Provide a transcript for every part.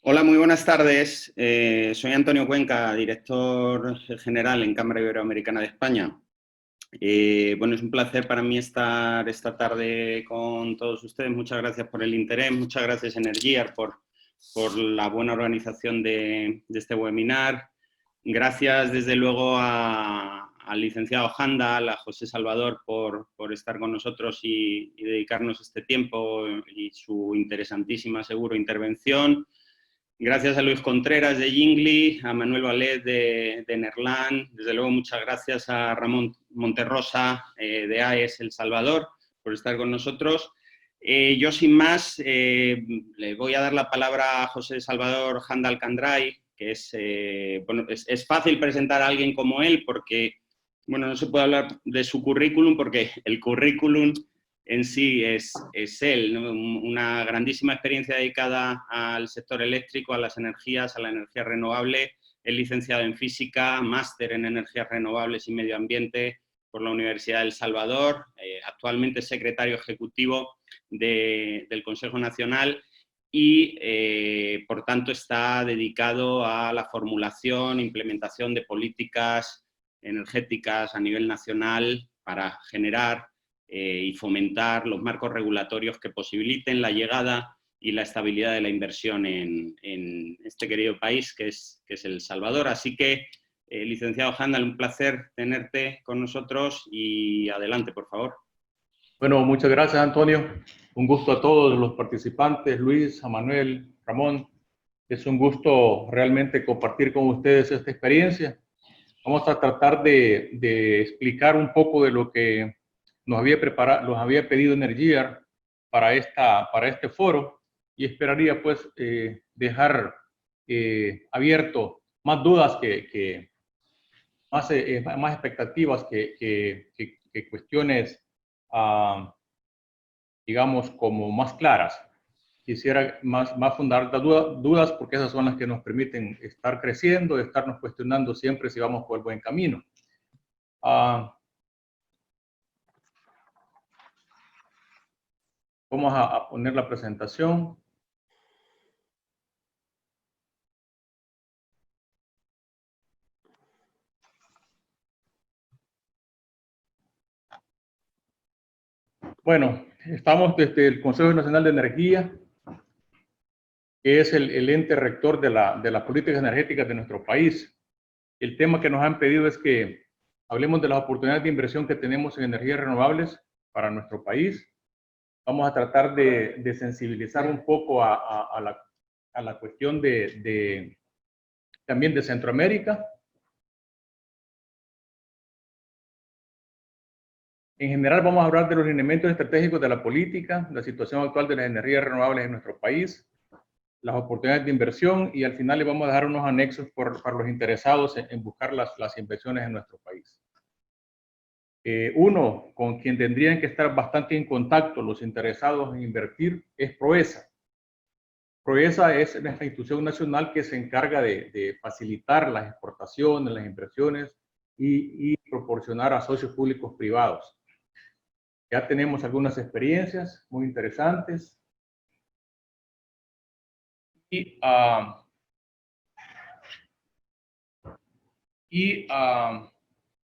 Hola, muy buenas tardes. Soy Antonio Cuenca, director general en Cámara Iberoamericana de España. Bueno, es un placer para mí estar esta tarde con todos ustedes. Muchas gracias por el interés, muchas gracias Energiar por la buena organización de este webinar. Gracias desde luego al licenciado Handal, a José Salvador por estar con nosotros y dedicarnos este tiempo y su interesantísima, seguro, intervención. Gracias a Luis Contreras de Jingli, a Manuel Valet de Nerland, desde luego muchas gracias a Ramón Monterrosa de AES El Salvador por estar con nosotros. Yo sin más le voy a dar la palabra a José Salvador Handal Candray, que bueno, es fácil presentar a alguien como él porque bueno, no se puede hablar de su currículum porque el currículum en sí es él, ¿no? Una grandísima experiencia dedicada al sector eléctrico, a las energías, a la energía renovable. Es licenciado en física, máster en energías renovables y medio ambiente por la Universidad de El Salvador. Actualmente es secretario ejecutivo del Consejo Nacional y, por tanto, está dedicado a la formulación e implementación de políticas energéticas a nivel nacional para generar y fomentar los marcos regulatorios que posibiliten la llegada y la estabilidad de la inversión en este querido país que es El Salvador. Así que, licenciado Handal, un placer tenerte con nosotros y adelante, por favor. Bueno, muchas gracias, Antonio. Un gusto a todos los participantes, Luis, a Manuel, Ramón. Es un gusto realmente compartir con ustedes esta experiencia. Vamos a tratar de explicar un poco de lo que nos había pedido Energiar para este foro, y esperaría pues dejar abierto más dudas más expectativas que cuestiones digamos como más claras. Quisiera más fundar las dudas porque esas son las que nos permiten estar creciendo, estarnos cuestionando siempre si vamos por el buen camino. Vamos a poner la presentación. Bueno, estamos desde el Consejo Nacional de Energía, que es el ente rector de las políticas energéticas de nuestro país. El tema que nos han pedido es que hablemos de las oportunidades de inversión que tenemos en energías renovables para nuestro país. Vamos a tratar de sensibilizar un poco a la cuestión también de Centroamérica. En general vamos a hablar de los lineamientos estratégicos de la política, la situación actual de las energías renovables en nuestro país, las oportunidades de inversión, y al final le vamos a dejar unos anexos para los interesados en buscar las inversiones en nuestro país. Uno con quien tendrían que estar bastante en contacto los interesados en invertir es PROESA. PROESA es nuestra institución nacional que se encarga de facilitar las exportaciones, las inversiones y proporcionar a socios públicos privados. Ya tenemos algunas experiencias muy interesantes y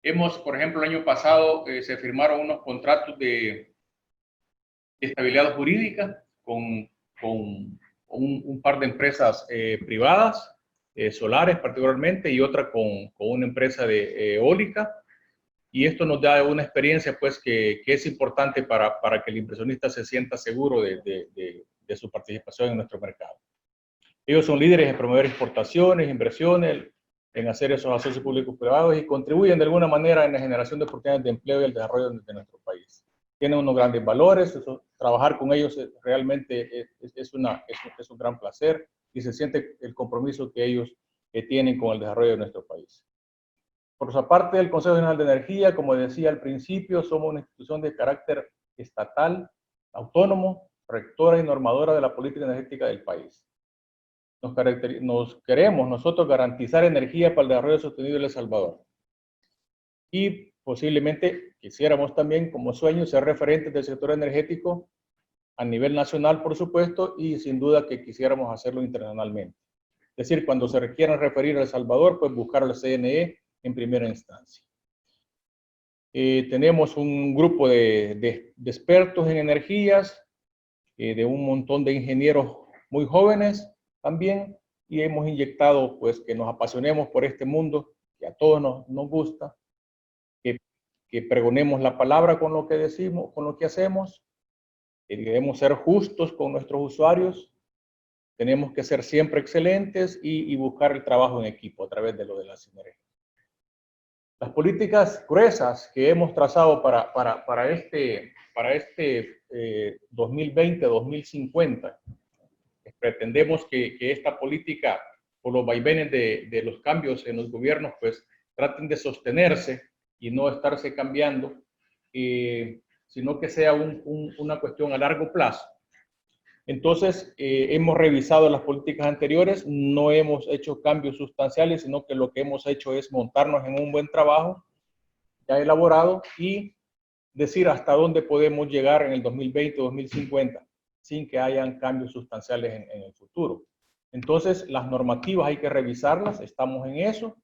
hemos, por ejemplo, el año pasado se firmaron unos contratos de estabilidad jurídica con un par de empresas privadas, solares particularmente, y otra con una empresa de eólica. Y esto nos da una experiencia pues que es importante para que el inversionista se sienta seguro de su participación en nuestro mercado. Ellos son líderes en promover exportaciones, inversiones, en hacer esos asocios públicos privados, y contribuyen de alguna manera en la generación de oportunidades de empleo y el desarrollo de nuestro país. Tienen unos grandes valores, trabajar con ellos realmente es un gran placer, y se siente el compromiso que ellos tienen con el desarrollo de nuestro país. Por su parte, el Consejo Nacional de Energía, como decía al principio, somos una institución de carácter estatal, autónomo, rectora y normadora de la política energética del país. Nos queremos nosotros garantizar energía para el desarrollo sostenible de El Salvador. Y posiblemente quisiéramos también, como sueño, ser referentes del sector energético a nivel nacional, por supuesto, y sin duda que quisiéramos hacerlo internacionalmente. Es decir, cuando se requieran referir a El Salvador, pues buscar al CNE en primera instancia. Tenemos un grupo de expertos en energías, de un montón de ingenieros muy jóvenes también, y hemos inyectado pues que nos apasionemos por este mundo que a todos nos gusta, que pregonemos la palabra con lo que decimos, con lo que hacemos, que debemos ser justos con nuestros usuarios, tenemos que ser siempre excelentes y buscar el trabajo en equipo a través de lo de la sinergia. Las políticas gruesas que hemos trazado para este 2020-2050, pretendemos que esta política, por los vaivenes de los cambios en los gobiernos, pues traten de sostenerse y no estarse cambiando, sino que sea una cuestión a largo plazo. Entonces, hemos revisado las políticas anteriores, no hemos hecho cambios sustanciales, sino que lo que hemos hecho es montarnos en un buen trabajo ya elaborado y decir hasta dónde podemos llegar en el 2020-2050 sin que hayan cambios sustanciales en el futuro. Entonces, las normativas hay que revisarlas, estamos en eso,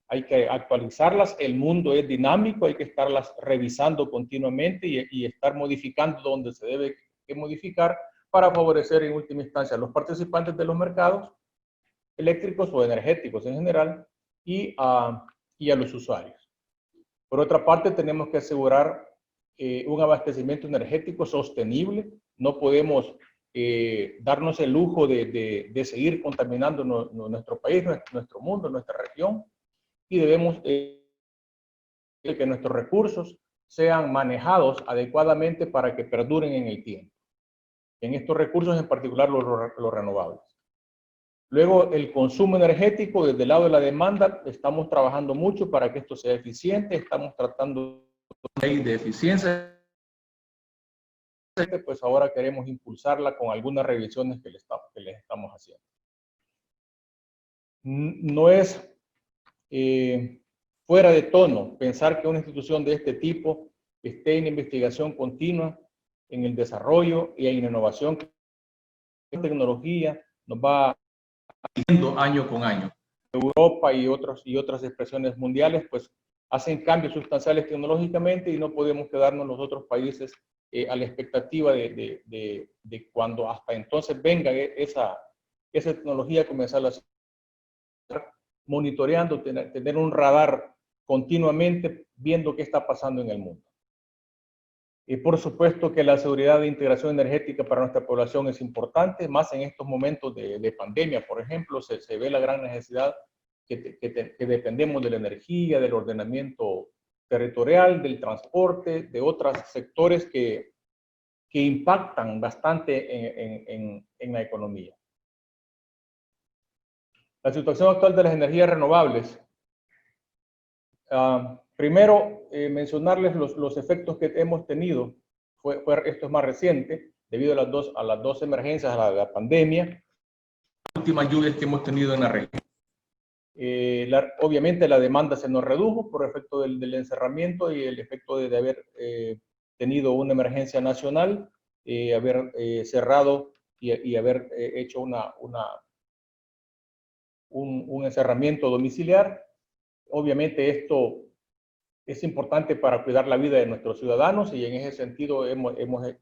hay que actualizarlas, el mundo es dinámico, hay que estarlas revisando continuamente y estar modificando donde se debe que modificar para favorecer en última instancia a los participantes de los mercados eléctricos o energéticos en general y a los usuarios. Por otra parte, tenemos que asegurar un abastecimiento energético sostenible. No podemos darnos el lujo de seguir contaminando nuestro país, nuestro mundo, nuestra región, y debemos que nuestros recursos sean manejados adecuadamente para que perduren en el tiempo. En estos recursos, en particular los renovables. Luego, el consumo energético, desde el lado de la demanda, estamos trabajando mucho para que esto sea eficiente, estamos tratando de eficiencia, pues ahora queremos impulsarla con algunas revisiones que les estamos haciendo. No es fuera de tono pensar que una institución de este tipo esté en investigación continua, en el desarrollo y en innovación. La tecnología nos va haciendo año con año. Europa y otras expresiones mundiales pues hacen cambios sustanciales tecnológicamente y no podemos quedarnos los otros países a la expectativa de cuando hasta entonces venga esa tecnología, comenzar a monitoreando, tener un radar continuamente viendo qué está pasando en el mundo. Y por supuesto que la seguridad de integración energética para nuestra población es importante, más en estos momentos de pandemia, por ejemplo, se ve la gran necesidad que dependemos de la energía, del ordenamiento territorial, del transporte, de otros sectores que impactan bastante en la economía. La situación actual de las energías renovables. Primero, mencionarles los efectos que hemos tenido. Esto es más reciente, debido a las dos emergencias, a la pandemia, las últimas lluvias que hemos tenido en la región. Obviamente la demanda se nos redujo por efecto del encerramiento y el efecto de haber tenido una emergencia nacional, haber cerrado y haber hecho un encerramiento domiciliar. Obviamente esto es importante para cuidar la vida de nuestros ciudadanos y en ese sentido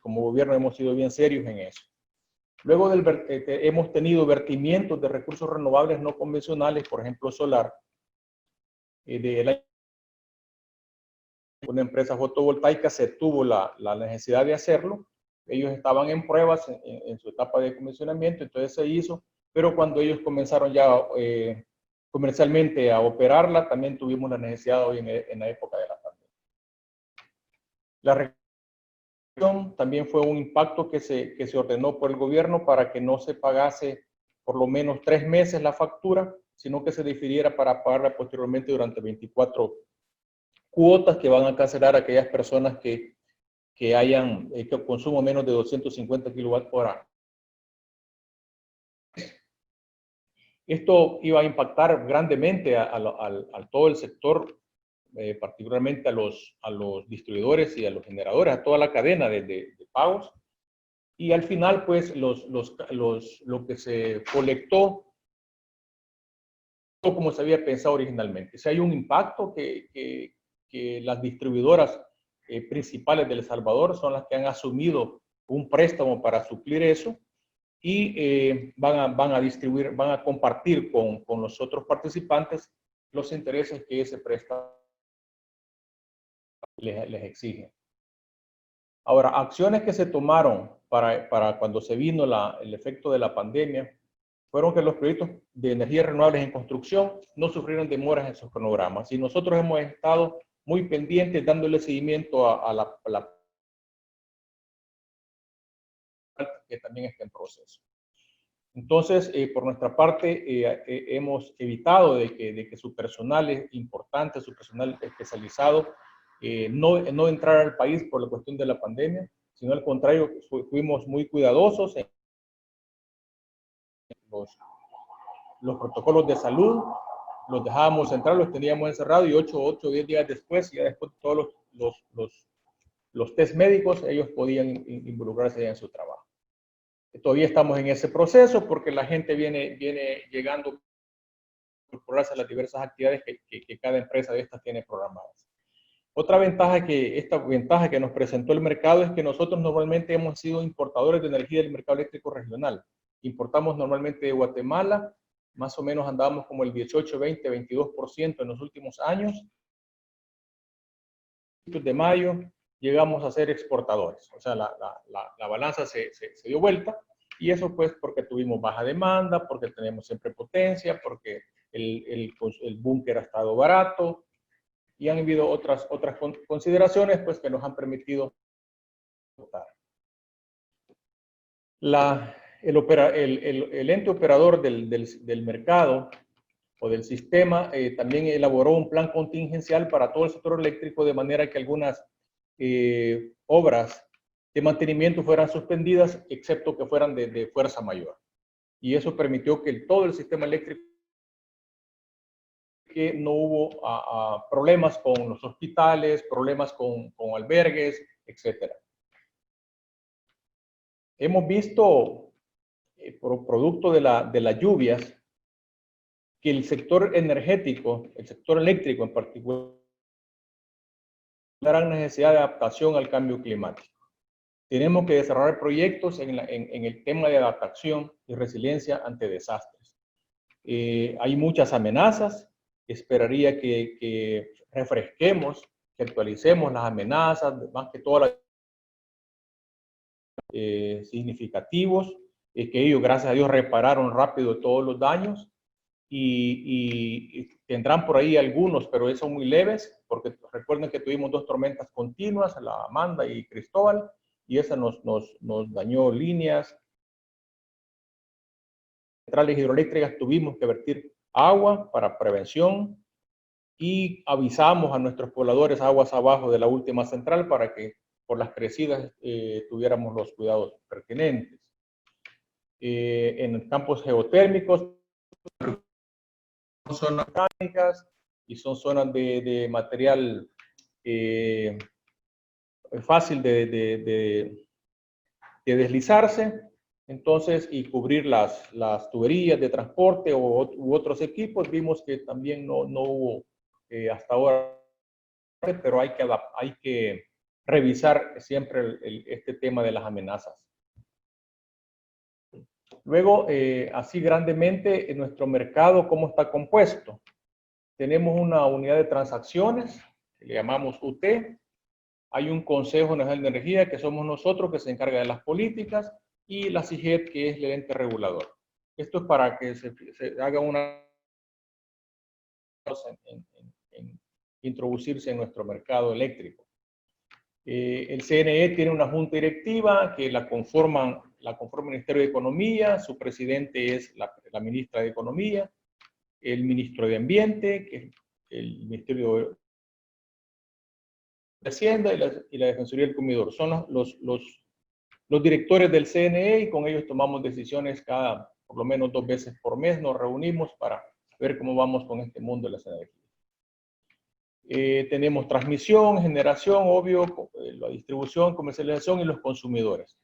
como gobierno hemos sido bien serios en eso. Luego hemos tenido vertimientos de recursos renovables no convencionales, por ejemplo solar, una empresa fotovoltaica se tuvo la necesidad de hacerlo. Ellos estaban en pruebas en su etapa de comisionamiento, entonces se hizo, pero cuando ellos comenzaron ya comercialmente a operarla, también tuvimos la necesidad hoy en la época de la pandemia. La regulación también fue un impacto que se ordenó por el gobierno para que no se pagase por lo menos 3 meses la factura, sino que se difiriera para pagarla posteriormente durante 24 cuotas que van a cancelar a aquellas personas que hayan que consumo menos de 250 kilowatts por hora. Esto iba a impactar grandemente a todo el sector, particularmente a los distribuidores y a los generadores, a toda la cadena de pagos. Y al final, pues, lo que se colectó como se había pensado originalmente. Si hay un impacto que las distribuidoras principales de El Salvador son las que han asumido un préstamo para suplir eso y van a distribuir, van a compartir con los otros participantes los intereses que ese préstamo les exige. Ahora, acciones que se tomaron para cuando se vino el efecto de la pandemia fueron que los proyectos de energías renovables en construcción no sufrieron demoras en sus cronogramas. Y nosotros hemos estado muy pendientes dándole seguimiento a la que también está en proceso. Entonces, por nuestra parte, hemos evitado de que su personal importante, su personal especializado, no entrar al país por la cuestión de la pandemia, sino al contrario, fuimos muy cuidadosos en los protocolos de salud, los dejábamos entrar, los teníamos encerrados y 8 o 10 días después, ya después de todos los test médicos, ellos podían involucrarse en su trabajo. Todavía estamos en ese proceso porque la gente viene llegando a incorporarse a las diversas actividades que cada empresa de estas tiene programadas. Otra ventaja que nos presentó el mercado es que nosotros normalmente hemos sido importadores de energía del mercado eléctrico regional. Importamos normalmente de Guatemala, más o menos andábamos como el 18, 20, 22% en los últimos años. De mayo llegamos a ser exportadores, o sea, la balanza se dio vuelta y eso pues porque tuvimos baja demanda, porque tenemos siempre potencia, porque el búnker ha estado barato y han habido otras consideraciones pues que nos han permitido votar. El ente operador del mercado o del sistema también elaboró un plan contingencial para todo el sector eléctrico de manera que algunas obras de mantenimiento fueran suspendidas, excepto que fueran de fuerza mayor. Y eso permitió que todo el sistema eléctrico, que no hubo problemas con los hospitales, problemas con albergues, etc. Hemos visto, producto de las lluvias, que el sector energético, el sector eléctrico en particular, gran necesidad de adaptación al cambio climático. Tenemos que desarrollar proyectos en el tema de adaptación y resiliencia ante desastres. Hay muchas amenazas. Esperaría que refresquemos, que actualicemos las amenazas, más que todo significativos, que ellos, gracias a Dios, repararon rápido todos los daños y tendrán por ahí algunos, pero son muy leves, porque recuerden que tuvimos 2 tormentas continuas, la Amanda y Cristóbal, y esa nos dañó líneas. Centrales hidroeléctricas tuvimos que vertir agua para prevención y avisamos a nuestros pobladores aguas abajo de la última central para que por las crecidas tuviéramos los cuidados pertinentes. En campos geotérmicos, son zonas mecánicas y son zonas de material fácil de deslizarse, entonces, y cubrir las tuberías de transporte u otros equipos. Vimos que también no hubo hasta ahora, pero hay que revisar siempre este tema de las amenazas. Luego, así grandemente, en nuestro mercado, ¿cómo está compuesto? Tenemos una unidad de transacciones, que le llamamos UT. Hay un Consejo Nacional de Energía, que somos nosotros, que se encarga de las políticas, y la CIGET, que es el ente regulador. Esto es para que se haga una en introducirse en nuestro mercado eléctrico. El CNE tiene una junta directiva que la conforma el Ministerio de Economía, su presidente es la ministra de Economía, el ministro de Ambiente, que es el Ministerio de Hacienda y la Defensoría del Consumidor. Son los directores del CNE y con ellos tomamos decisiones por lo menos 2 veces por mes. Nos reunimos para ver cómo vamos con este mundo de las energías. Tenemos transmisión, generación, obvio, la distribución, comercialización y los consumidores.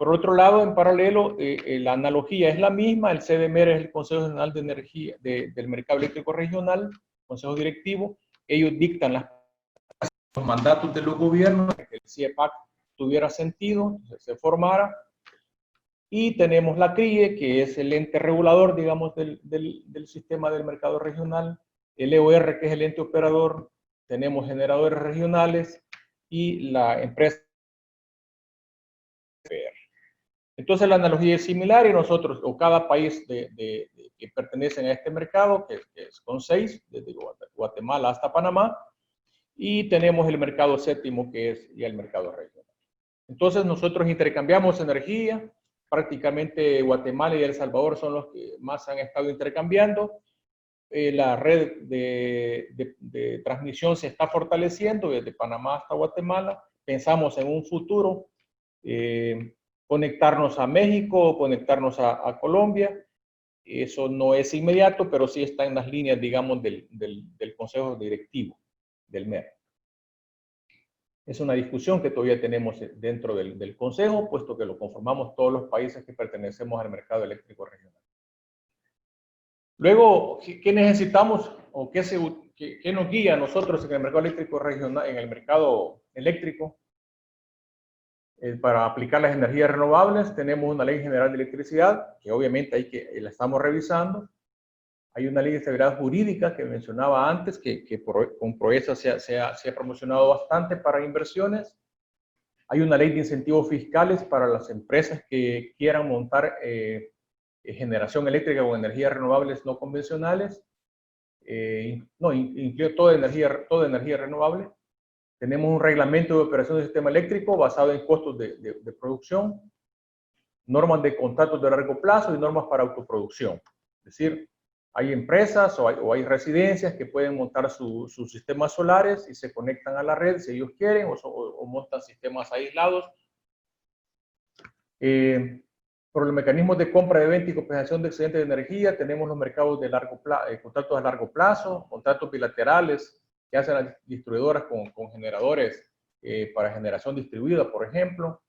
Por otro lado, en paralelo, la analogía es la misma. El CDMR es el Consejo General de Energía del Mercado Eléctrico Regional, Consejo Directivo. Ellos dictan los mandatos de los gobiernos para que el CIEPAC tuviera sentido, se formara. Y tenemos la CRIE, que es el ente regulador, digamos, del sistema del mercado regional. El EOR, que es el ente operador. Tenemos generadores regionales y la empresa. Entonces la analogía es similar y nosotros, o cada país que pertenecen a este mercado, que es con 6, desde Guatemala hasta Panamá, y tenemos el mercado séptimo, que es ya el mercado regional. Entonces nosotros intercambiamos energía, prácticamente Guatemala y El Salvador son los que más han estado intercambiando. La red de transmisión se está fortaleciendo desde Panamá hasta Guatemala. Pensamos en un futuro conectarnos a México, conectarnos a Colombia. Eso no es inmediato, pero sí está en las líneas, digamos, del Consejo Directivo del MER. Es una discusión que todavía tenemos dentro del Consejo, puesto que lo conformamos todos los países que pertenecemos al mercado eléctrico regional. Luego, ¿qué necesitamos o qué nos guía a nosotros en el mercado eléctrico regional, en el mercado eléctrico? Para aplicar las energías renovables tenemos una ley general de electricidad, que obviamente la estamos revisando. Hay una ley de estabilidad jurídica que mencionaba antes, que con Proesa se ha promocionado bastante para inversiones. Hay una ley de incentivos fiscales para las empresas que quieran montar generación eléctrica con energías renovables no convencionales. Incluye toda energía renovable. Tenemos un reglamento de operación del sistema eléctrico basado en costos de producción, normas de contratos de largo plazo y normas para autoproducción. Es decir, hay empresas o hay residencias que pueden montar sus sistemas solares y se conectan a la red si ellos quieren o montan sistemas aislados. Por los mecanismos de compra, de venta y compensación de excedentes de energía, tenemos los mercados de contratos a largo plazo, contratos bilaterales que hacen las distribuidoras con generadores para generación distribuida, por ejemplo.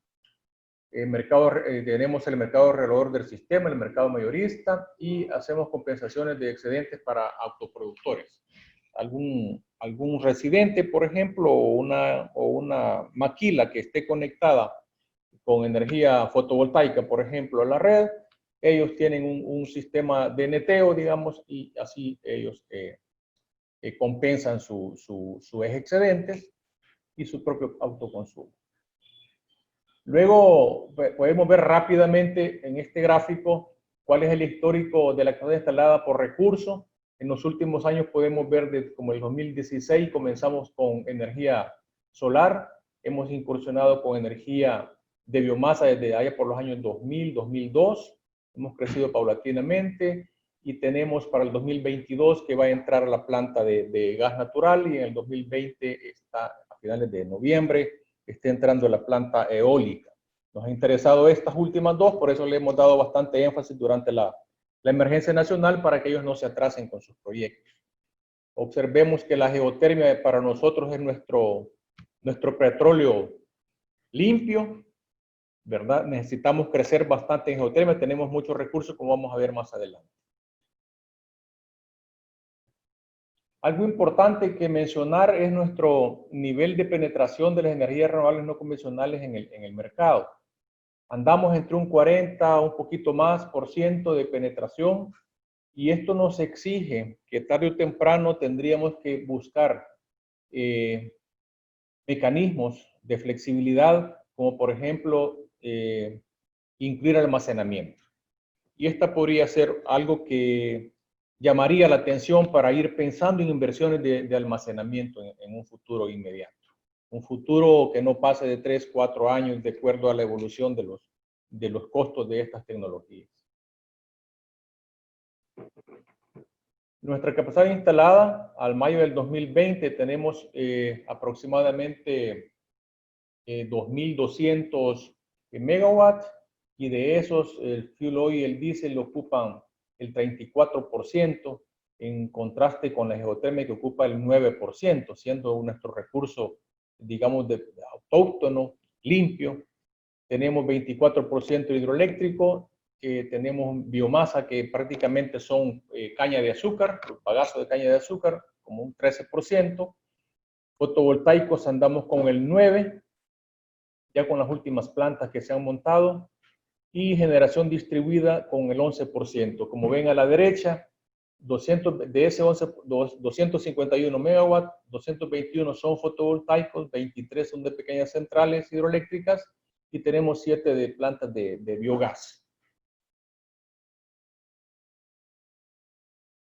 Tenemos el mercado alrededor del sistema, el mercado mayorista, y hacemos compensaciones de excedentes para autoproductores. Algún residente, por ejemplo, o una maquila que esté conectada con energía fotovoltaica, por ejemplo, a la red, ellos tienen un sistema de neteo, digamos, y así ellos compensan sus excedentes y su propio autoconsumo. Luego podemos ver rápidamente en este gráfico cuál es el histórico de la capacidad instalada por recurso. En los últimos años podemos ver como el 2016 comenzamos con energía solar, hemos incursionado con energía de biomasa desde allá por los años 2000, 2002, hemos crecido paulatinamente y tenemos para el 2022 que va a entrar a la planta de gas natural y en el 2020 está a finales de noviembre está entrando la planta eólica. Nos ha interesado estas últimas dos, por eso le hemos dado bastante énfasis durante la emergencia nacional para que ellos no se atrasen con sus proyectos. Observemos que la geotermia para nosotros es nuestro petróleo limpio, ¿verdad? Necesitamos crecer bastante en geotermia, tenemos muchos recursos como vamos a ver más adelante. Algo importante que mencionar es nuestro nivel de penetración de las energías renovables no convencionales en el mercado. Andamos entre un 40, un poquito más por ciento de penetración y esto nos exige que tarde o temprano tendríamos que buscar mecanismos de flexibilidad como por ejemplo incluir almacenamiento. Y esta podría ser algo que llamaría la atención para ir pensando en inversiones de almacenamiento en un futuro inmediato. Un futuro que no pase de 3, 4 años de acuerdo a la evolución de los costos de estas tecnologías. Nuestra capacidad instalada al mayo del 2020 tenemos aproximadamente 2.200 megawatts y de esos el fuel oil y el diésel ocupan el 34%, en contraste con la geotermia que ocupa el 9%, siendo nuestro recurso, digamos, autóctono, limpio. tenemos 24% hidroeléctrico, tenemos biomasa que prácticamente son caña de azúcar, bagazo de caña de azúcar, como un 13%. Fotovoltaicos andamos con el 9%, ya con las últimas plantas que se han montado, y generación distribuida con el 11%. Como ven a la derecha, 200, de ese 11, 251 megawatts, 221 son fotovoltaicos, 23 son de pequeñas centrales hidroeléctricas y tenemos 7 de plantas de biogás.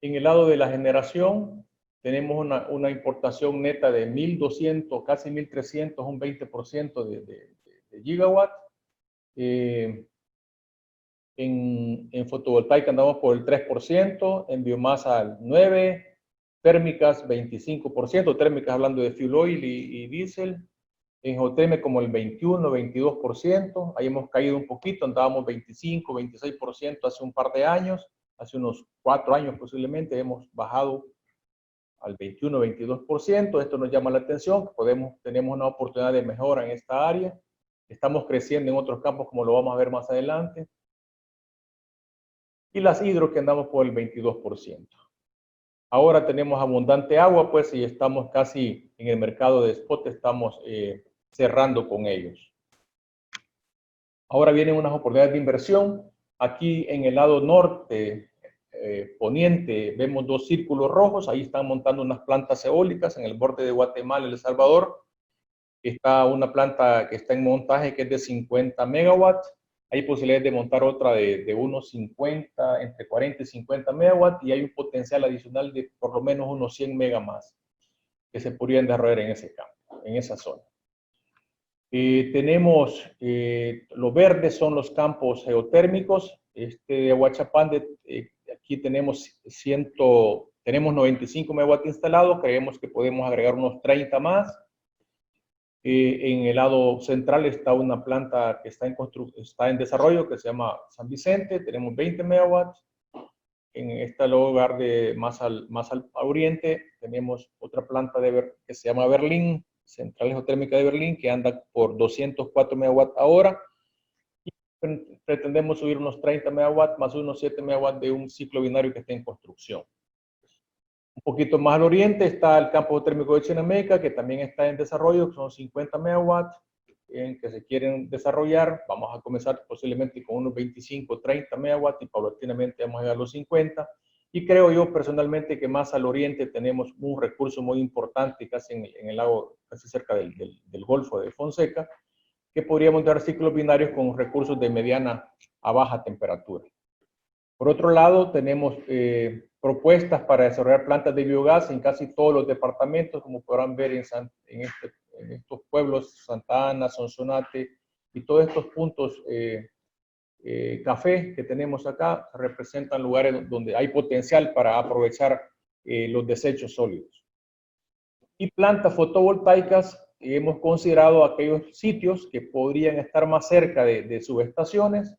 En el lado de la generación, tenemos una importación neta de 1.200, casi 1.300, un 20% de gigawatt. En fotovoltaica andamos por el 3%, en biomasa el 9%, térmicas 25%, térmicas hablando de fuel oil y diésel, en geothermia como el 21, 22%, ahí hemos caído un poquito, andábamos 25, 26% hace un par de años, hace unos 4 años posiblemente hemos bajado al 21, 22%, esto nos llama la atención, tenemos una oportunidad de mejora en esta área, estamos creciendo en otros campos como lo vamos a ver más adelante. Y las hidro que andamos por el 22%. Ahora tenemos abundante agua, pues, y estamos casi en el mercado de spot, estamos cerrando con ellos. Ahora vienen unas oportunidades de inversión. Aquí en el lado norte, poniente, vemos 2 círculos rojos, ahí están montando unas plantas eólicas en el borde de Guatemala y El Salvador. Está una planta que está en montaje que es de 50 megawatts. Hay posibilidades de montar otra de unos 50, entre 40 y 50 megawatts, y hay un potencial adicional de por lo menos unos 100 megas más que se podrían desarrollar en ese campo, en esa zona. Tenemos, los verdes son los campos geotérmicos. De Aguachapán, aquí tenemos 95 megawatts instalados, creemos que podemos agregar unos 30 más. En el lado central está una planta que está en desarrollo que se llama San Vicente, tenemos 20 megawatts. En este lugar más al oriente tenemos otra planta que se llama Berlín, Central Geotérmica de Berlín, que anda por 204 megawatts ahora. Y pretendemos subir unos 30 megawatts más unos 7 megawatts de un ciclo binario que está en construcción. Un poquito más al oriente está el campo térmico de Chinameca, que también está en desarrollo, que son 50 megawatts en que se quieren desarrollar. Vamos a comenzar posiblemente con unos 25, 30 megawatts y paulatinamente vamos a llegar a los 50. Y creo yo personalmente que más al oriente tenemos un recurso muy importante, casi en el lago, casi cerca del Golfo de Fonseca, que podríamos dar ciclos binarios con recursos de mediana a baja temperatura. Por otro lado, tenemos propuestas para desarrollar plantas de biogás en casi todos los departamentos, como podrán ver en estos pueblos, Santa Ana, Sonsonate, y todos estos puntos café que tenemos acá representan lugares donde hay potencial para aprovechar los desechos sólidos. Y plantas fotovoltaicas, hemos considerado aquellos sitios que podrían estar más cerca de subestaciones,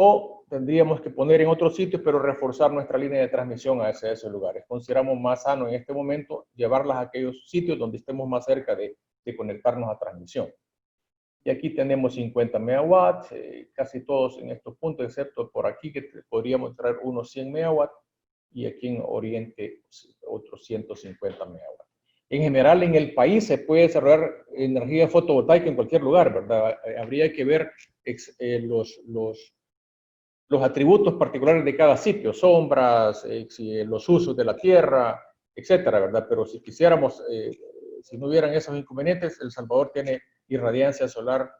o tendríamos que poner en otros sitios, pero reforzar nuestra línea de transmisión hacia esos lugares. Consideramos más sano en este momento llevarlas a aquellos sitios donde estemos más cerca de conectarnos a transmisión. Y aquí tenemos 50 megawatts, casi todos en estos puntos, excepto por aquí que podríamos traer unos 100 megawatts, y aquí en Oriente otros 150 megawatts. En general, en el país se puede desarrollar energía fotovoltaica en cualquier lugar, ¿verdad? Habría que ver los atributos particulares de cada sitio, sombras, los usos de la tierra, etcétera, ¿verdad? Pero si quisiéramos, si no hubieran esos inconvenientes, El Salvador tiene irradiancia solar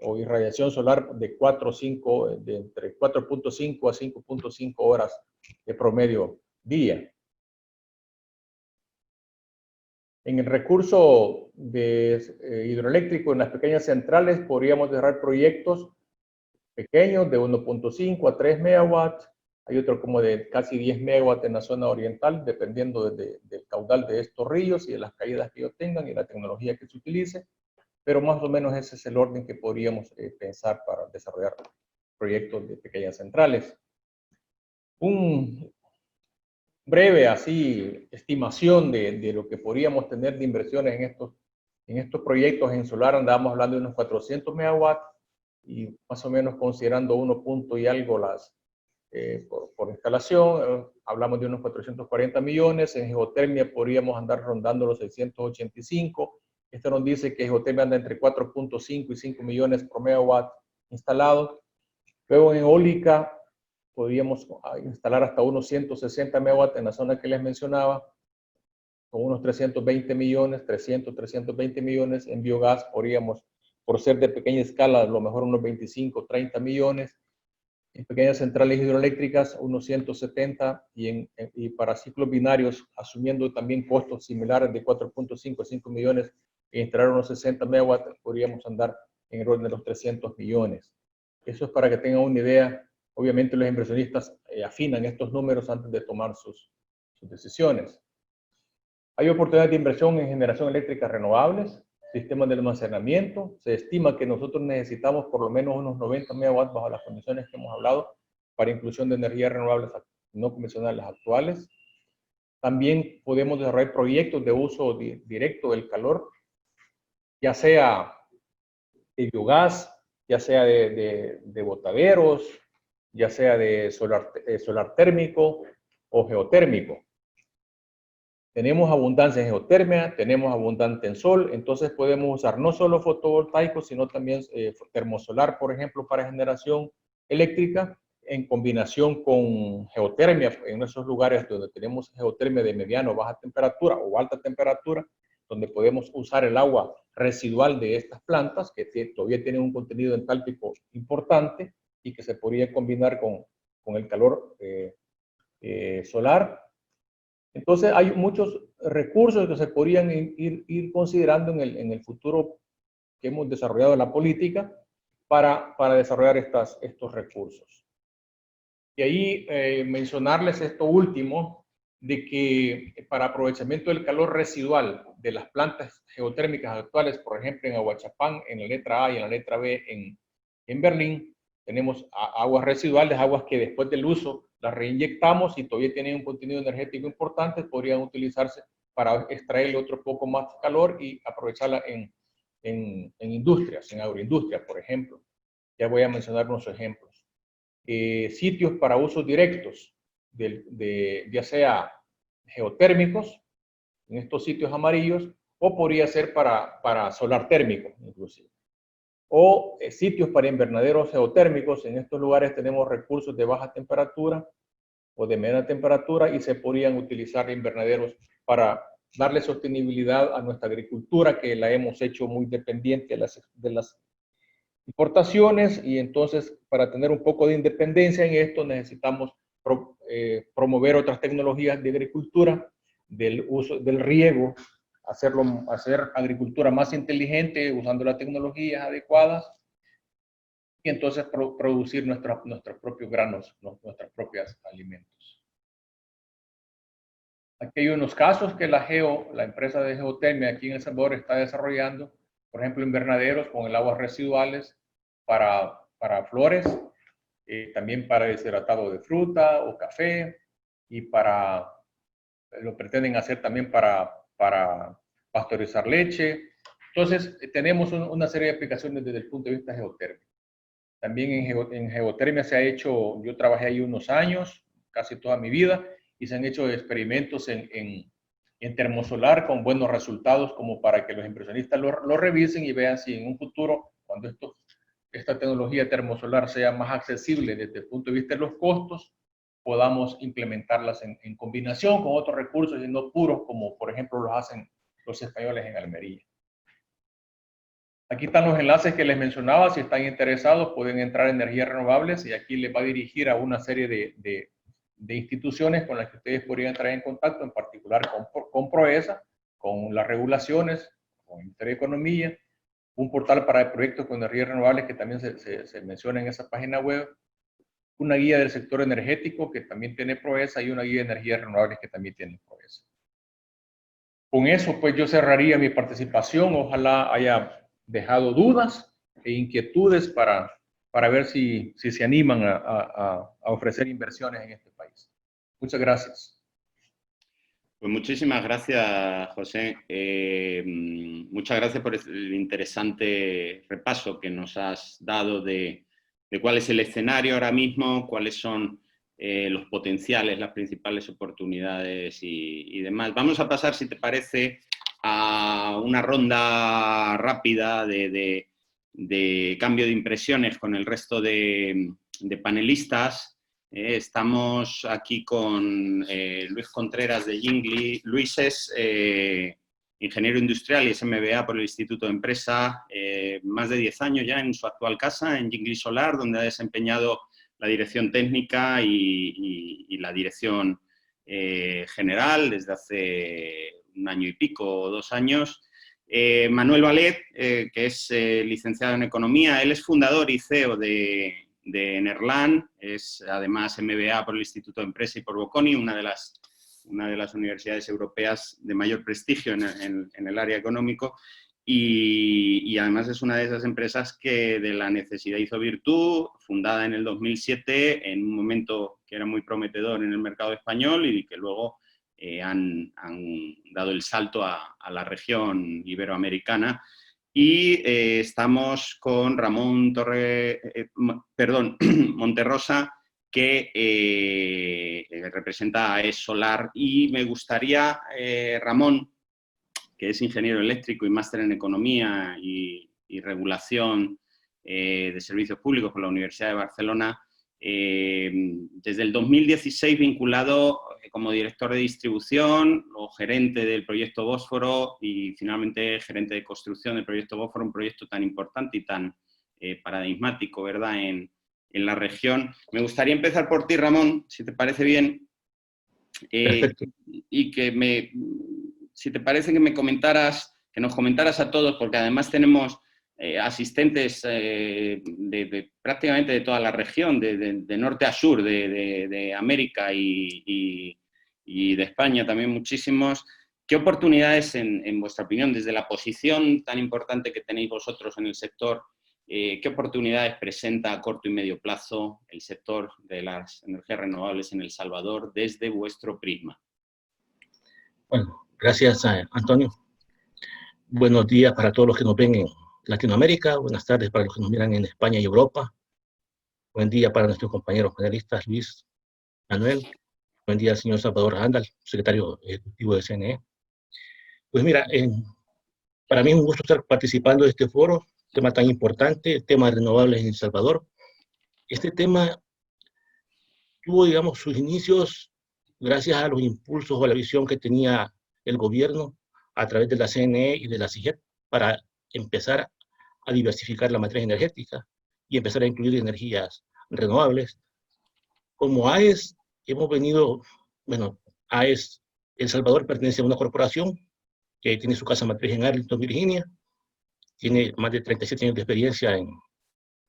o irradiación solar de entre 4.5 a 5.5 horas de promedio día. En el recurso hidroeléctrico en las pequeñas centrales podríamos desarrollar proyectos pequeños de 1.5 a 3 megawatts. Hay otro como de casi 10 megawatts en la zona oriental, dependiendo del caudal de estos ríos y de las caídas que ellos tengan y la tecnología que se utilice. Pero más o menos ese es el orden que podríamos pensar para desarrollar proyectos de pequeñas centrales. Un breve estimación de lo que podríamos tener de inversiones en estos proyectos en solar, andábamos hablando de unos 400 megawatts, y más o menos considerando 1 punto y algo por instalación, hablamos de unos 440 millones. En geotermia podríamos andar rondando los 685. Esto nos dice que geotermia anda entre 4.5 y 5 millones por megawatt instalado. Luego en eólica podríamos instalar hasta unos 160 megawatts en la zona que les mencionaba, con unos 320 millones, 320 millones. En biogás podríamos, por ser de pequeña escala, a lo mejor unos 25, 30 millones. En pequeñas centrales hidroeléctricas, unos 170, y para ciclos binarios, asumiendo también costos similares de 4.5 a 5 millones, e instalar unos 60 megawatts, podríamos andar en el orden de los 300 millones. Eso es para que tengan una idea. Obviamente los inversionistas afinan estos números antes de tomar sus decisiones. Hay oportunidades de inversión en generación eléctrica renovables, sistemas de almacenamiento. Se estima que nosotros necesitamos por lo menos unos 90 megawatts bajo las condiciones que hemos hablado para inclusión de energías renovables no convencionales actuales. También podemos desarrollar proyectos de uso directo del calor, ya sea de biogás, ya sea de botaderos, ya sea de solar térmico o geotérmico. Tenemos abundancia en geotermia, tenemos abundante en sol, entonces podemos usar no solo fotovoltaicos, sino también termosolar, por ejemplo, para generación eléctrica, en combinación con geotermia, en esos lugares donde tenemos geotermia de mediana o baja temperatura o alta temperatura, donde podemos usar el agua residual de estas plantas, que todavía tienen un contenido entálpico importante y que se podría combinar con el calor solar. Entonces hay muchos recursos que se podrían ir considerando en el futuro que hemos desarrollado la política para desarrollar estos recursos. Y ahí mencionarles esto último, de que para aprovechamiento del calor residual de las plantas geotérmicas actuales, por ejemplo en Aguachapán, en la letra A y en la letra B en Berlín, tenemos aguas residuales, aguas que después del uso las reinyectamos y todavía tienen un contenido energético importante, podrían utilizarse para extraerle otro poco más de calor y aprovecharla en industrias, en agroindustria, por ejemplo. Ya voy a mencionar unos ejemplos. Sitios para usos directos, ya sea geotérmicos, en estos sitios amarillos, o podría ser para solar térmico, inclusive. O sitios para invernaderos geotérmicos. En estos lugares tenemos recursos de baja temperatura o de media temperatura y se podrían utilizar invernaderos para darle sostenibilidad a nuestra agricultura, que la hemos hecho muy dependiente de las importaciones, y entonces para tener un poco de independencia en esto necesitamos promover otras tecnologías de agricultura, del uso del riego, hacer agricultura más inteligente usando las tecnologías adecuadas, y entonces producir nuestros propios granos, nuestros propios alimentos. Aquí hay unos casos que la empresa de geotermia aquí en El Salvador está desarrollando, por ejemplo, invernaderos con el aguas residuales para flores, también para deshidratado de fruta o café, y lo pretenden hacer también para pasteurizar leche. Entonces, tenemos una serie de aplicaciones desde el punto de vista geotérmico. También en geotermia se ha hecho, yo trabajé ahí unos años, casi toda mi vida, y se han hecho experimentos en termosolar con buenos resultados, como para que los inversionistas lo revisen y vean si en un futuro, cuando esta tecnología termosolar sea más accesible desde el punto de vista de los costos, podamos implementarlas en combinación con otros recursos y no puros, como por ejemplo lo hacen los españoles en Almería. Aquí están los enlaces que les mencionaba. Si están interesados, pueden entrar a Energías Renovables y aquí les va a dirigir a una serie de instituciones con las que ustedes podrían entrar en contacto, en particular con PROESA, con las regulaciones, con el Ministerio de Economía, un portal para proyectos con energías renovables que también se menciona en esa página web, una guía del sector energético que también tiene PROESA y una guía de energías renovables que también tiene PROESA. Con eso, pues yo cerraría mi participación. Ojalá haya dejado dudas e inquietudes para ver si se animan a ofrecer inversiones en este país. Muchas gracias. Pues muchísimas gracias, José. Muchas gracias por el interesante repaso que nos has dado de cuál es el escenario ahora mismo, cuáles son los potenciales, las principales oportunidades y demás. Vamos a pasar, si te parece, a una ronda rápida de cambio de impresiones con el resto de panelistas. Estamos aquí con Luis Contreras de Jingli. Luis es ingeniero industrial y es MBA por el Instituto de Empresa, más de 10 años ya en su actual casa, en Jingli Solar, donde ha desempeñado la dirección técnica y la dirección general desde hace un año y pico o 2 años. Manuel Valet, que es licenciado en Economía, él es fundador y CEO de Nerland, es además MBA por el Instituto de Empresa y por Bocconi, una de las universidades europeas de mayor prestigio en el área económico, y además es una de esas empresas que de la necesidad hizo virtud, fundada en el 2007, en un momento que era muy prometedor en el mercado español y que luego han dado el salto a la región iberoamericana. Y estamos con Ramón Monterrosa, que representa a AES Solar. Y me gustaría, Ramón, que es ingeniero eléctrico y máster en Economía y Regulación de Servicios Públicos por la Universidad de Barcelona, desde el 2016 vinculado como director de distribución o gerente del proyecto Bósforo y finalmente gerente de construcción del proyecto Bósforo, un proyecto tan importante y tan paradigmático, ¿verdad?, en la región. Me gustaría empezar por ti, Ramón, si te parece bien, y que si te parece que me comentaras, que nos comentaras a todos, porque además tenemos asistentes de prácticamente de toda la región, de norte a sur, de América y de España también muchísimos. ¿Qué oportunidades, en vuestra opinión, desde la posición tan importante que tenéis vosotros en el sector, qué oportunidades presenta a corto y medio plazo el sector de las energías renovables en El Salvador desde vuestro prisma? Bueno, gracias, Antonio. Buenos días para todos los que nos ven en Latinoamérica, buenas tardes para los que nos miran en España y Europa. Buen día para nuestros compañeros panelistas, Luis, Manuel. Buen día al señor Salvador Randall, secretario ejecutivo de CNE. Pues mira, para mí es un gusto estar participando de este foro, tema tan importante, el tema de renovables en El Salvador. Este tema tuvo, digamos, sus inicios gracias a los impulsos o a la visión que tenía el gobierno a través de la CNE y de la CIGEP para empezar a diversificar la matriz energética y empezar a incluir energías renovables. Como AES, hemos venido, bueno, AES El Salvador pertenece a una corporación que tiene su casa matriz en Arlington, Virginia, tiene más de 37 años de experiencia en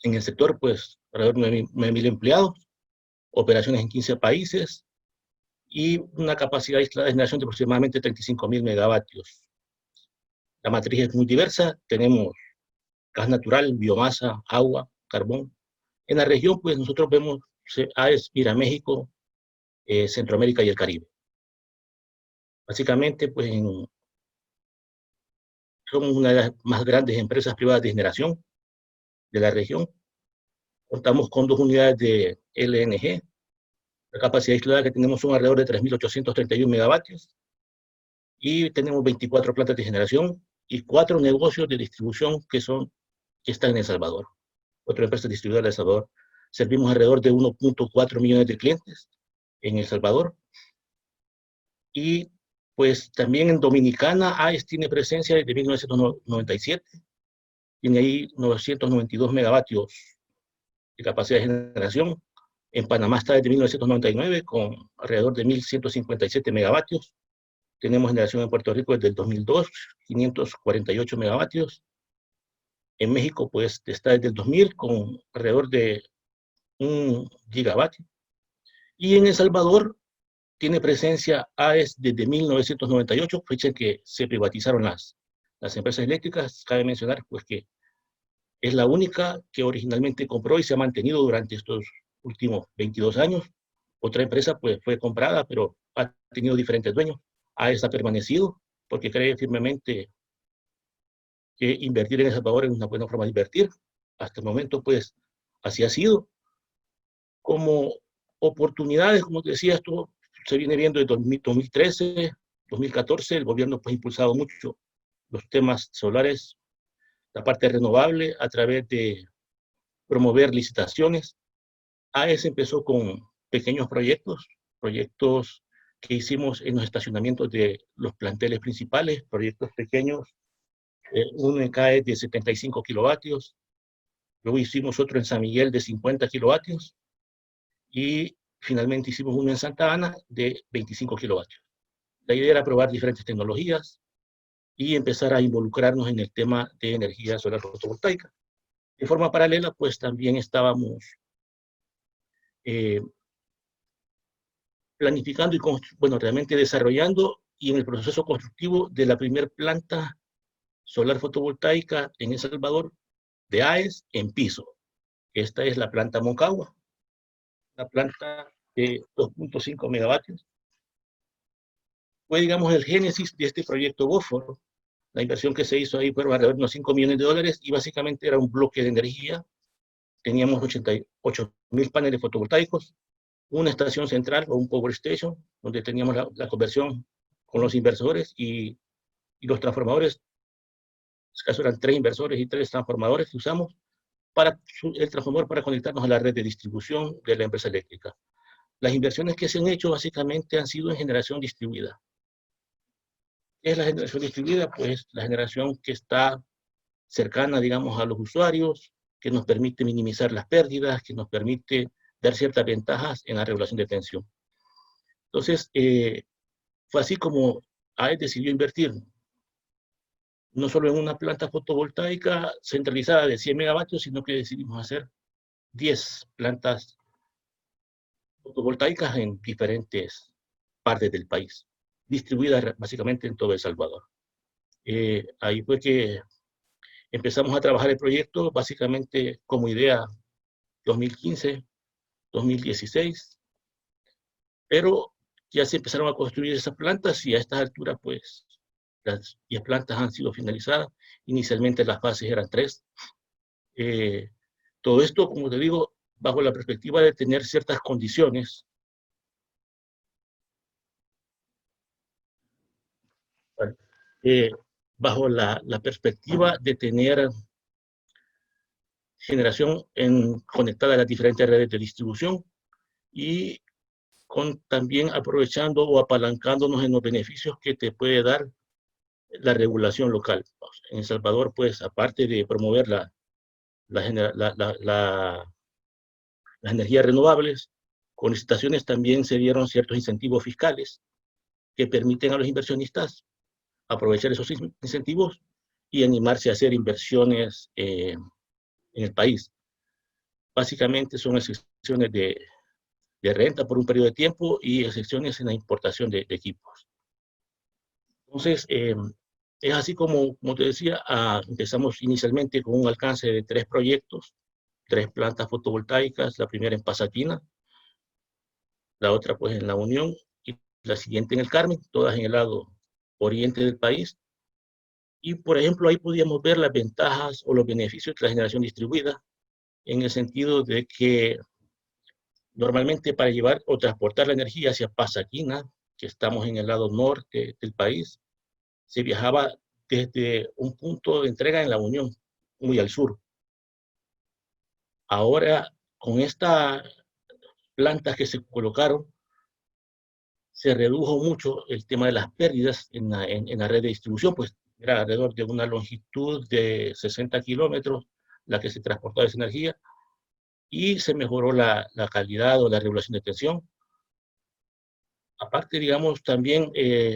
el sector, pues alrededor de 9.000 empleados, operaciones en 15 países, y una capacidad instalada de generación de aproximadamente 35.000 megavatios. La matriz es muy diversa, tenemos gas natural, biomasa, agua, carbón. En la región, pues nosotros vemos AES mira México, Centroamérica y el Caribe. Básicamente, pues somos una de las más grandes empresas privadas de generación de la región. Contamos con 2 unidades de LNG. La capacidad instalada que tenemos son alrededor de 3.831 megavatios. Y tenemos 24 plantas de generación y 4 negocios de distribución que están en El Salvador. Otra empresa distribuidora de El Salvador. Servimos alrededor de 1.4 millones de clientes en El Salvador. Y pues también en Dominicana, AES tiene presencia desde 1997. Tiene ahí 992 megavatios de capacidad de generación. En Panamá está desde 1999 con alrededor de 1.157 megavatios. Tenemos generación en Puerto Rico desde el 2002, 548 megavatios. En México, pues, está desde el 2000 con alrededor de 1 gigavatio. Y en El Salvador tiene presencia AES desde 1998, fecha en que se privatizaron las empresas eléctricas. Cabe mencionar, pues, que es la única que originalmente compró y se ha mantenido durante estos últimos 22 años. Otra empresa, pues, fue comprada, pero ha tenido diferentes dueños. AES ha permanecido porque cree firmemente que invertir en El Salvador es una buena forma de invertir. Hasta el momento, pues, así ha sido. Como oportunidades, como te decía, esto se viene viendo desde 2013, 2014, el gobierno pues ha impulsado mucho los temas solares, la parte renovable, a través de promover licitaciones. AES empezó con pequeños proyectos que hicimos en los estacionamientos de los planteles principales, proyectos pequeños, uno en CAE de 75 kilovatios, luego hicimos otro en San Miguel de 50 kilovatios, y finalmente hicimos uno en Santa Ana de 25 kilovatios. La idea era probar diferentes tecnologías y empezar a involucrarnos en el tema de energía solar fotovoltaica. De forma paralela, pues también estábamos planificando y, bueno, realmente desarrollando y en el proceso constructivo de la primera planta solar fotovoltaica en El Salvador de AES en piso. Esta es la planta Moncagua, una planta de 2.5 megavatios. Fue, digamos, el génesis de este proyecto Bósforo. La inversión que se hizo ahí fueron alrededor de unos $5 millones y básicamente era un bloque de energía. Teníamos 88.000 paneles fotovoltaicos, una estación central o un power station, donde teníamos la conversión con los inversores y los transformadores. En este caso eran 3 inversores y 3 transformadores que usamos para el transformador para conectarnos a la red de distribución de la empresa eléctrica. Las inversiones que se han hecho básicamente han sido en generación distribuida. ¿Qué es la generación distribuida? Pues la generación que está cercana, digamos, a los usuarios, que nos permite minimizar las pérdidas, que nos permite dar ciertas ventajas en la regulación de tensión. Entonces, fue así como AES decidió invertir no solo en una planta fotovoltaica centralizada de 100 megavatios, sino que decidimos hacer 10 plantas fotovoltaicas en diferentes partes del país, distribuidas básicamente en todo El Salvador. Ahí fue que empezamos a trabajar el proyecto, básicamente como idea 2015, 2016, pero ya se empezaron a construir esas plantas y a estas alturas, pues, las 10 plantas han sido finalizadas. Inicialmente las fases eran 3. Todo esto, como te digo, bajo la perspectiva de tener ciertas condiciones bajo la perspectiva de tener generación conectada a las diferentes redes de distribución y también aprovechando o apalancándonos en los beneficios que te puede dar la regulación local. En El Salvador, pues, aparte de promover las energías renovables, con licitaciones también se dieron ciertos incentivos fiscales que permiten a los inversionistas aprovechar esos incentivos y animarse a hacer inversiones en el país. Básicamente son excepciones de renta por un periodo de tiempo y excepciones en la importación de equipos. Entonces, es así como te decía, empezamos inicialmente con un alcance de 3 proyectos, 3 plantas fotovoltaicas, la primera en Pasaquina, la otra pues en La Unión y la siguiente en El Carmen, todas en el lado oriente del país. Y, por ejemplo, ahí podíamos ver las ventajas o los beneficios de la generación distribuida, en el sentido de que normalmente para llevar o transportar la energía hacia Pasaquina, que estamos en el lado norte del país, se viajaba desde un punto de entrega en La Unión, muy al sur. Ahora, con estas plantas que se colocaron, se redujo mucho el tema de las pérdidas en la red de distribución, pues era alrededor de una longitud de 60 kilómetros la que se transportaba esa energía, y se mejoró la calidad o la regulación de tensión. Aparte, digamos, también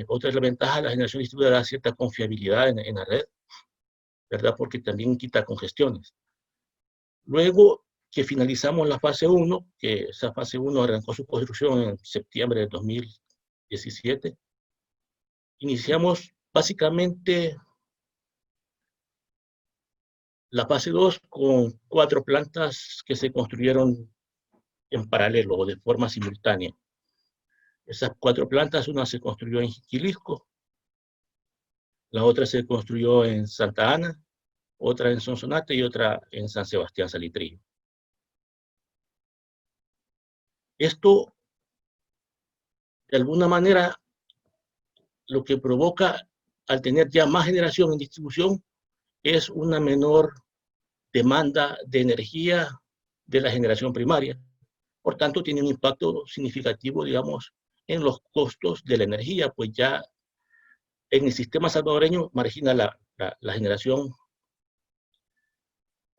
otra de las ventajas de la generación distribuida da cierta confiabilidad en la red, ¿verdad? Porque también quita congestiones. Luego que finalizamos la fase 1, que esa fase 1 arrancó su construcción en septiembre de 2017, iniciamos básicamente la fase 2 con 4 plantas que se construyeron en paralelo o de forma simultánea. Esas 4 plantas, una se construyó en Jiquilisco, la otra se construyó en Santa Ana, otra en Sonsonate y otra en San Sebastián Salitrillo. Esto, de alguna manera, lo que provoca al tener ya más generación en distribución es una menor demanda de energía de la generación primaria. Por tanto, tiene un impacto significativo, digamos, en los costos de la energía, pues ya en el sistema salvadoreño margina la generación,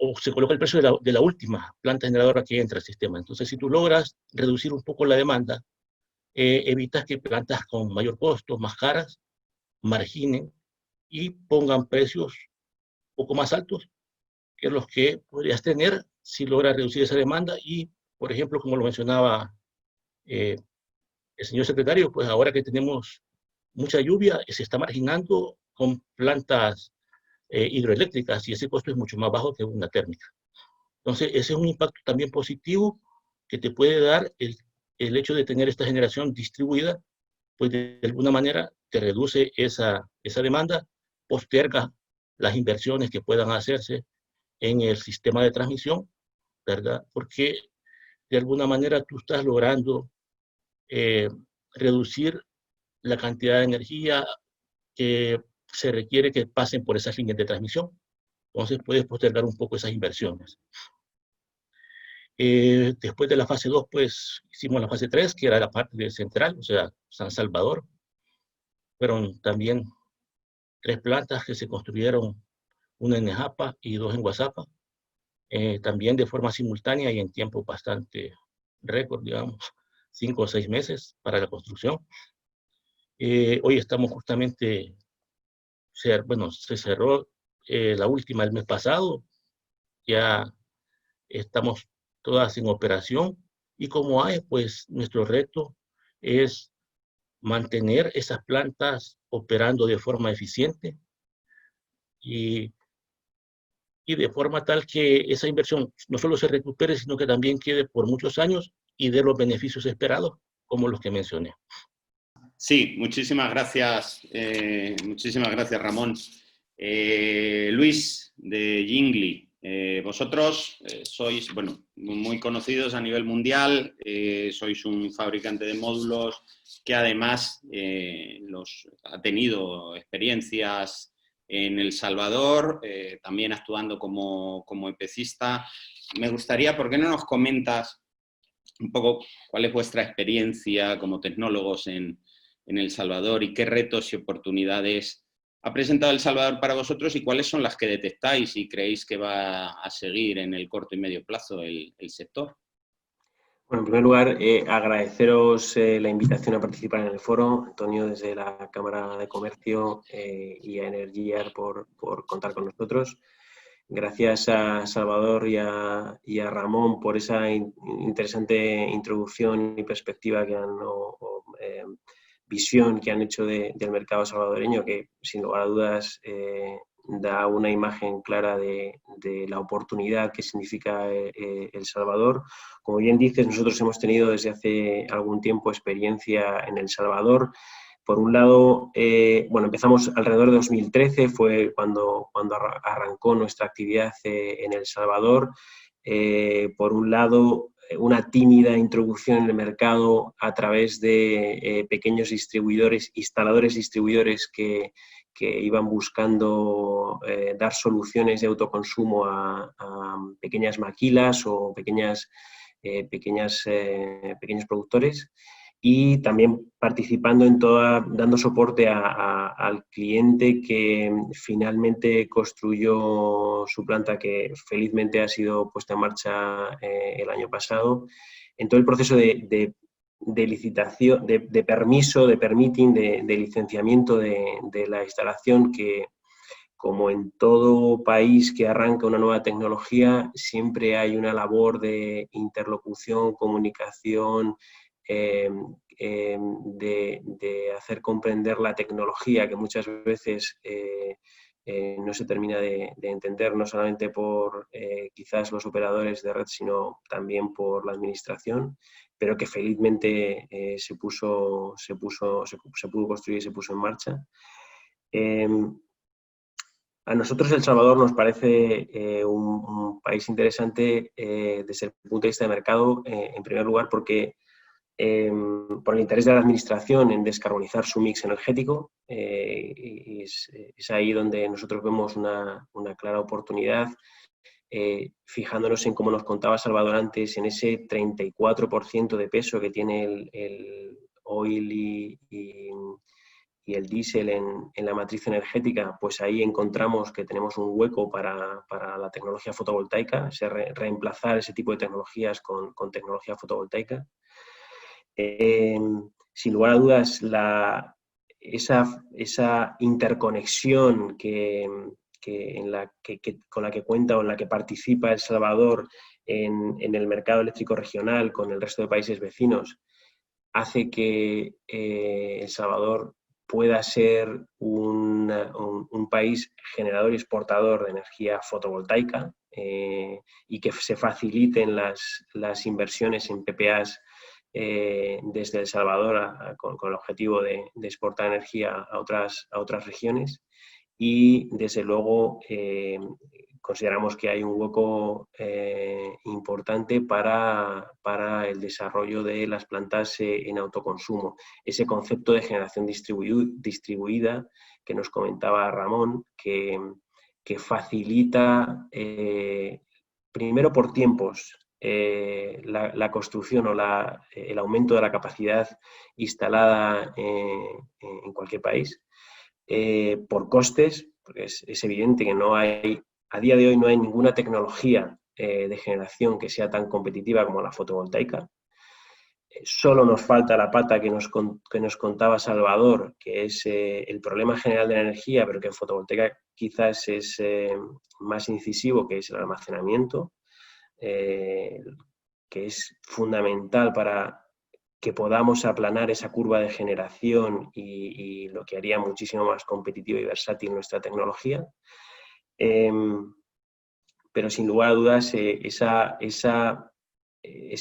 o se coloca el precio de la última planta generadora que entra al sistema. Entonces, si tú logras reducir un poco la demanda, evitas que plantas con mayor costo, más caras, marginen y pongan precios un poco más altos que los que podrías tener si logras reducir esa demanda. Y, por ejemplo, como lo mencionaba el señor secretario, pues ahora que tenemos mucha lluvia, se está marginando con plantas hidroeléctricas y ese costo es mucho más bajo que una térmica. Entonces, ese es un impacto también positivo que te puede dar el hecho de tener esta generación distribuida, pues de alguna manera te reduce esa demanda, posterga las inversiones que puedan hacerse en el sistema de transmisión, ¿verdad? Porque de alguna manera tú estás logrando reducir la cantidad de energía que se requiere que pasen por esas líneas de transmisión. Entonces puedes postergar un poco esas inversiones. Después de la fase 2, pues hicimos la fase 3, que era la parte de central, o sea, San Salvador. Fueron también 3 plantas que se construyeron, una en Nejapa y 2 en Guazapa, también de forma simultánea y en tiempo bastante récord, digamos, 5 o 6 meses para la construcción. Hoy estamos justamente, bueno, se cerró la última el mes pasado, ya estamos todas en operación y como hay, pues nuestro reto es mantener esas plantas operando de forma eficiente y de forma tal que esa inversión no solo se recupere, sino que también quede por muchos años y dé los beneficios esperados, como los que mencioné. Sí, muchísimas gracias Ramón. Luis, de Jingli, vosotros sois, bueno, muy conocidos a nivel mundial, sois un fabricante de módulos que además ha tenido experiencias en El Salvador, también actuando como EPCista. Me gustaría, ¿por qué no nos comentas un poco cuál es vuestra experiencia como tecnólogos en El Salvador y qué retos y oportunidades ha presentado El Salvador para vosotros y cuáles son las que detectáis y creéis que va a seguir en el corto y medio plazo el sector? Bueno, en primer lugar, agradeceros la invitación a participar en el foro, Antonio, desde la Cámara de Comercio y a Energiar por contar con nosotros. Gracias a Salvador y a Ramón por esa interesante introducción y perspectiva visión que han hecho del mercado salvadoreño, que sin lugar a dudas da una imagen clara de la oportunidad que significa El Salvador. Como bien dices, nosotros hemos tenido desde hace algún tiempo experiencia en El Salvador. Por un lado, bueno, empezamos alrededor de 2013, fue cuando arrancó nuestra actividad en El Salvador. Por un lado, una tímida introducción en el mercado a través de pequeños distribuidores, instaladores distribuidores que iban buscando dar soluciones de autoconsumo a pequeñas maquilas o pequeños productores. Y también participando en dando soporte al cliente que finalmente construyó su planta, que felizmente ha sido puesta en marcha el año pasado, en todo el proceso de licitación, de permiso, de permitting, de licenciamiento de la instalación, que como en todo país que arranca una nueva tecnología, siempre hay una labor de interlocución, comunicación, de hacer comprender la tecnología, que muchas veces no se termina de entender, no solamente por quizás los operadores de red, sino también por la administración. pero que felizmente se pudo construir y se puso en marcha. A nosotros El Salvador nos parece un país interesante desde el punto de vista de mercado, en primer lugar porque por el interés de la administración en descarbonizar su mix energético, y es ahí donde nosotros vemos una clara oportunidad, fijándonos en, como nos contaba Salvador antes, en ese 34% de peso que tiene el oil y el diésel en la matriz energética. Pues ahí encontramos que tenemos un hueco para la tecnología fotovoltaica, reemplazar ese tipo de tecnologías con tecnología fotovoltaica. Sin lugar a dudas, esa interconexión con la que cuenta o en la que participa El Salvador en el mercado eléctrico regional con el resto de países vecinos hace que El Salvador pueda ser un país generador y exportador de energía fotovoltaica, y que se faciliten las inversiones en PPAs desde El Salvador con el objetivo de exportar energía a otras regiones. Y desde luego consideramos que hay un hueco importante para el desarrollo de las plantas en autoconsumo. Ese concepto de generación distribuida que nos comentaba Ramón, que facilita primero por tiempos la construcción o el aumento de la capacidad instalada en cualquier país. Por costes, porque es evidente que a día de hoy no hay ninguna tecnología de generación que sea tan competitiva como la fotovoltaica. Solo nos falta la pata que nos contaba Salvador, que es el problema general de la energía, pero que en fotovoltaica quizás es más incisivo, que es el almacenamiento, que es fundamental para que podamos aplanar esa curva de generación y lo que haría muchísimo más competitiva y versátil nuestra tecnología. Pero sin lugar a dudas, ese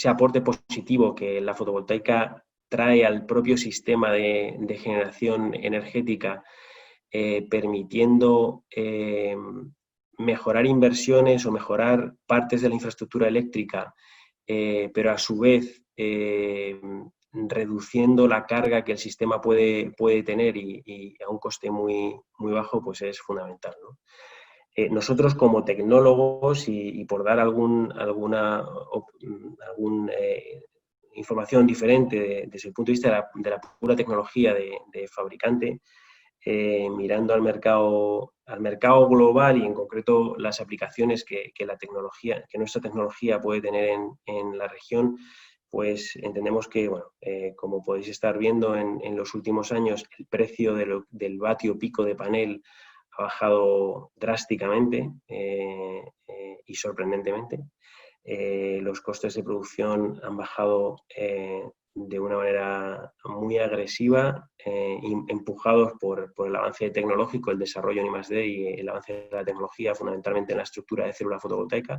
aporte positivo que la fotovoltaica trae al propio sistema de generación energética, permitiendo mejorar inversiones o mejorar partes de la infraestructura eléctrica, pero a su vez reduciendo la carga que el sistema puede tener y a un coste muy, muy bajo, pues es fundamental, ¿no? Nosotros como tecnólogos, y por dar alguna información diferente desde el punto de vista de la pura tecnología de fabricante, mirando al mercado global y en concreto las aplicaciones que nuestra tecnología puede tener en la región, pues entendemos que, bueno, como podéis estar viendo en los últimos años, el precio del vatio pico de panel ha bajado drásticamente y sorprendentemente. Los costes de producción han bajado de una manera muy agresiva, empujados por el avance tecnológico, el desarrollo en I+D y el avance de la tecnología, fundamentalmente en la estructura de célula fotovoltaica.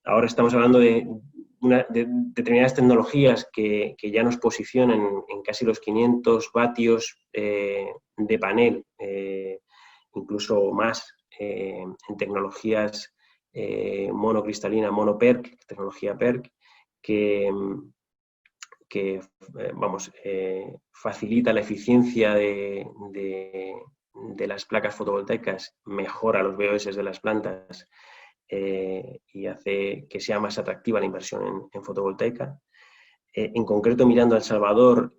Ahora estamos hablando de determinadas tecnologías que ya nos posicionan en casi los 500 vatios de panel, incluso más en tecnologías monocristalina, monoPERC, tecnología PERC, que facilita la eficiencia de las placas fotovoltaicas, mejora los BOS de las plantas y hace que sea más atractiva la inversión en fotovoltaica. En concreto, mirando a El Salvador,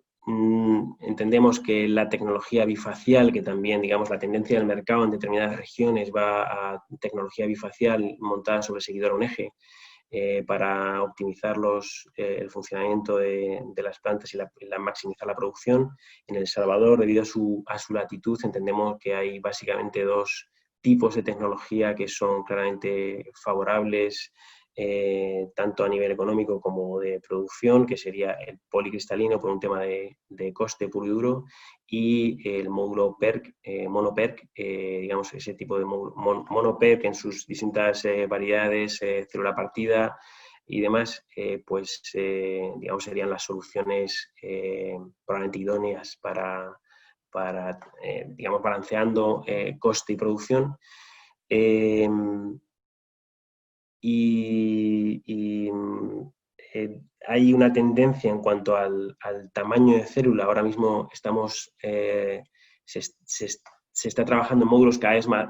entendemos que la tecnología bifacial, que también, digamos, la tendencia del mercado en determinadas regiones va a tecnología bifacial montada sobre seguidor a un eje, para optimizar el funcionamiento de las plantas y maximizar la producción. En El Salvador, debido a su latitud, entendemos que hay básicamente dos tipos de tecnología que son claramente favorables, tanto a nivel económico como de producción, que sería el policristalino por un tema de coste puro y duro, y el módulo PERC, monoPERC, digamos ese tipo de monoPERC en sus distintas variedades, célula partida, y demás, digamos, serían las soluciones probablemente idóneas para digamos, balanceando coste y producción. Hay una tendencia en cuanto al tamaño de célula. Ahora mismo se está trabajando en módulos cada vez más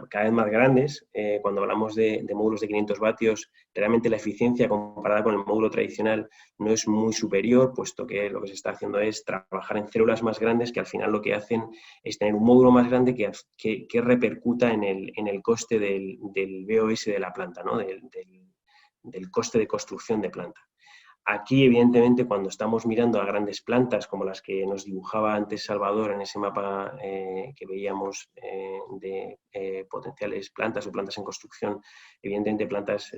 grandes. Cuando hablamos de módulos de 500 vatios, realmente la eficiencia comparada con el módulo tradicional no es muy superior, puesto que lo que se está haciendo es trabajar en células más grandes que al final lo que hacen es tener un módulo más grande que repercuta en el coste del BOS de la planta, ¿no? del coste de construcción de planta. Aquí, evidentemente, cuando estamos mirando a grandes plantas, como las que nos dibujaba antes Salvador en ese mapa que veíamos de potenciales plantas o plantas en construcción, evidentemente plantas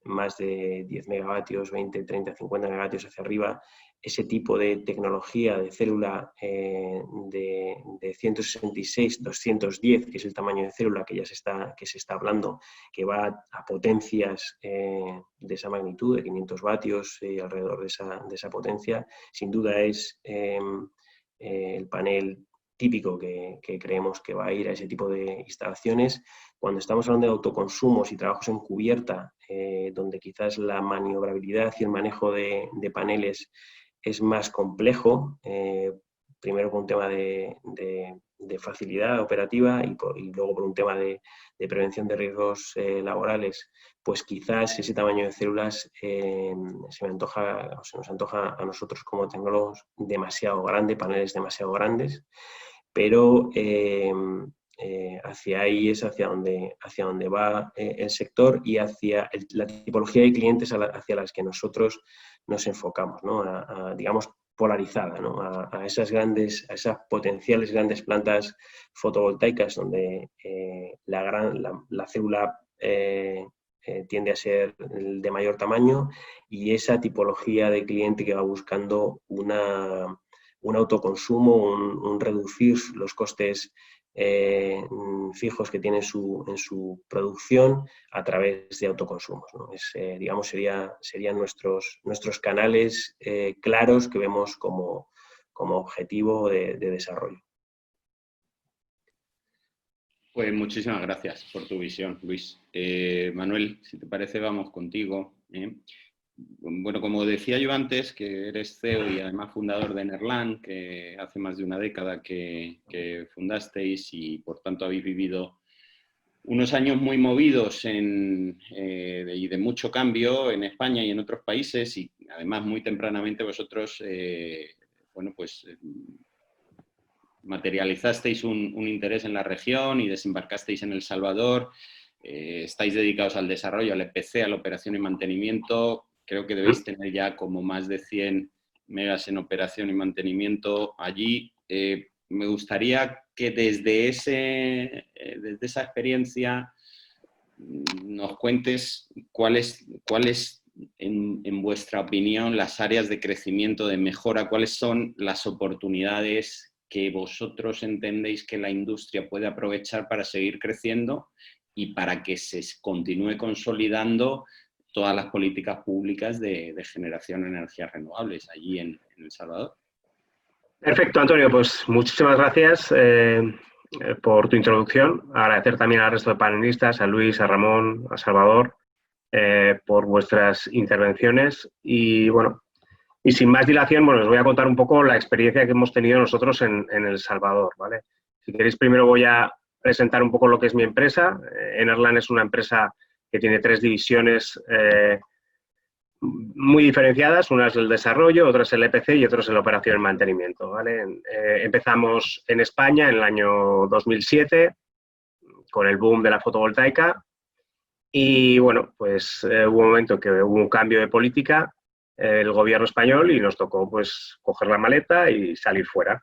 más de 10 megavatios, 20, 30, 50 megavatios hacia arriba, ese tipo de tecnología de célula de 166, 210, que es el tamaño de célula que se está hablando, que va a potencias de esa magnitud, de 500 vatios y alrededor de esa potencia, sin duda es el panel típico que creemos que va a ir a ese tipo de instalaciones. Cuando estamos hablando de autoconsumos y trabajos en cubierta, donde quizás la maniobrabilidad y el manejo de paneles es más complejo, primero por un tema de facilidad operativa y luego por un tema de prevención de riesgos laborales, pues quizás ese tamaño de células se nos antoja a nosotros como tecnólogos demasiado grande, paneles demasiado grandes, pero hacia ahí es hacia donde va el sector y hacia la tipología de clientes hacia las que nosotros nos enfocamos, ¿no? Digamos, polarizada, ¿no? a esas potenciales grandes plantas fotovoltaicas donde la célula tiende a ser de mayor tamaño, y esa tipología de cliente que va buscando un autoconsumo, un reducir los costes fijos que tiene en su producción a través de autoconsumos, ¿no? Digamos, serían nuestros canales claros que vemos como objetivo de desarrollo. Pues muchísimas gracias por tu visión, Luis. Manuel, si te parece, vamos contigo. Bueno, como decía yo antes, que eres CEO y además fundador de Enerland, que hace más de una década que fundasteis y por tanto habéis vivido unos años muy movidos y de mucho cambio en España y en otros países, y además muy tempranamente vosotros, materializasteis un interés en la región y desembarcasteis en El Salvador. Estáis dedicados al desarrollo, al EPC, a la operación y mantenimiento. Creo que debéis tener ya como más de 100 megas en operación y mantenimiento allí. Me gustaría que desde esa experiencia nos cuentes cuáles en vuestra opinión, las áreas de crecimiento, de mejora, cuáles son las oportunidades que vosotros entendéis que la industria puede aprovechar para seguir creciendo y para que se continúe consolidando todas las políticas públicas de generación de energías renovables allí en El Salvador. Perfecto, Antonio. Pues muchísimas gracias por tu introducción. Agradecer también al resto de panelistas, a Luis, a Ramón, a Salvador, por vuestras intervenciones. Y bueno, y sin más dilación, bueno, os voy a contar un poco la experiencia que hemos tenido nosotros en El Salvador, ¿vale? Si queréis, primero voy a presentar un poco lo que es mi empresa. Enerland es una empresa que tiene 3 divisiones muy diferenciadas. Una es el desarrollo, otra es el EPC y otra es la operación y mantenimiento, ¿vale? Empezamos en España en el año 2007 con el boom de la fotovoltaica y, bueno, pues hubo un momento que hubo un cambio de política el gobierno español y nos tocó pues coger la maleta y salir fuera.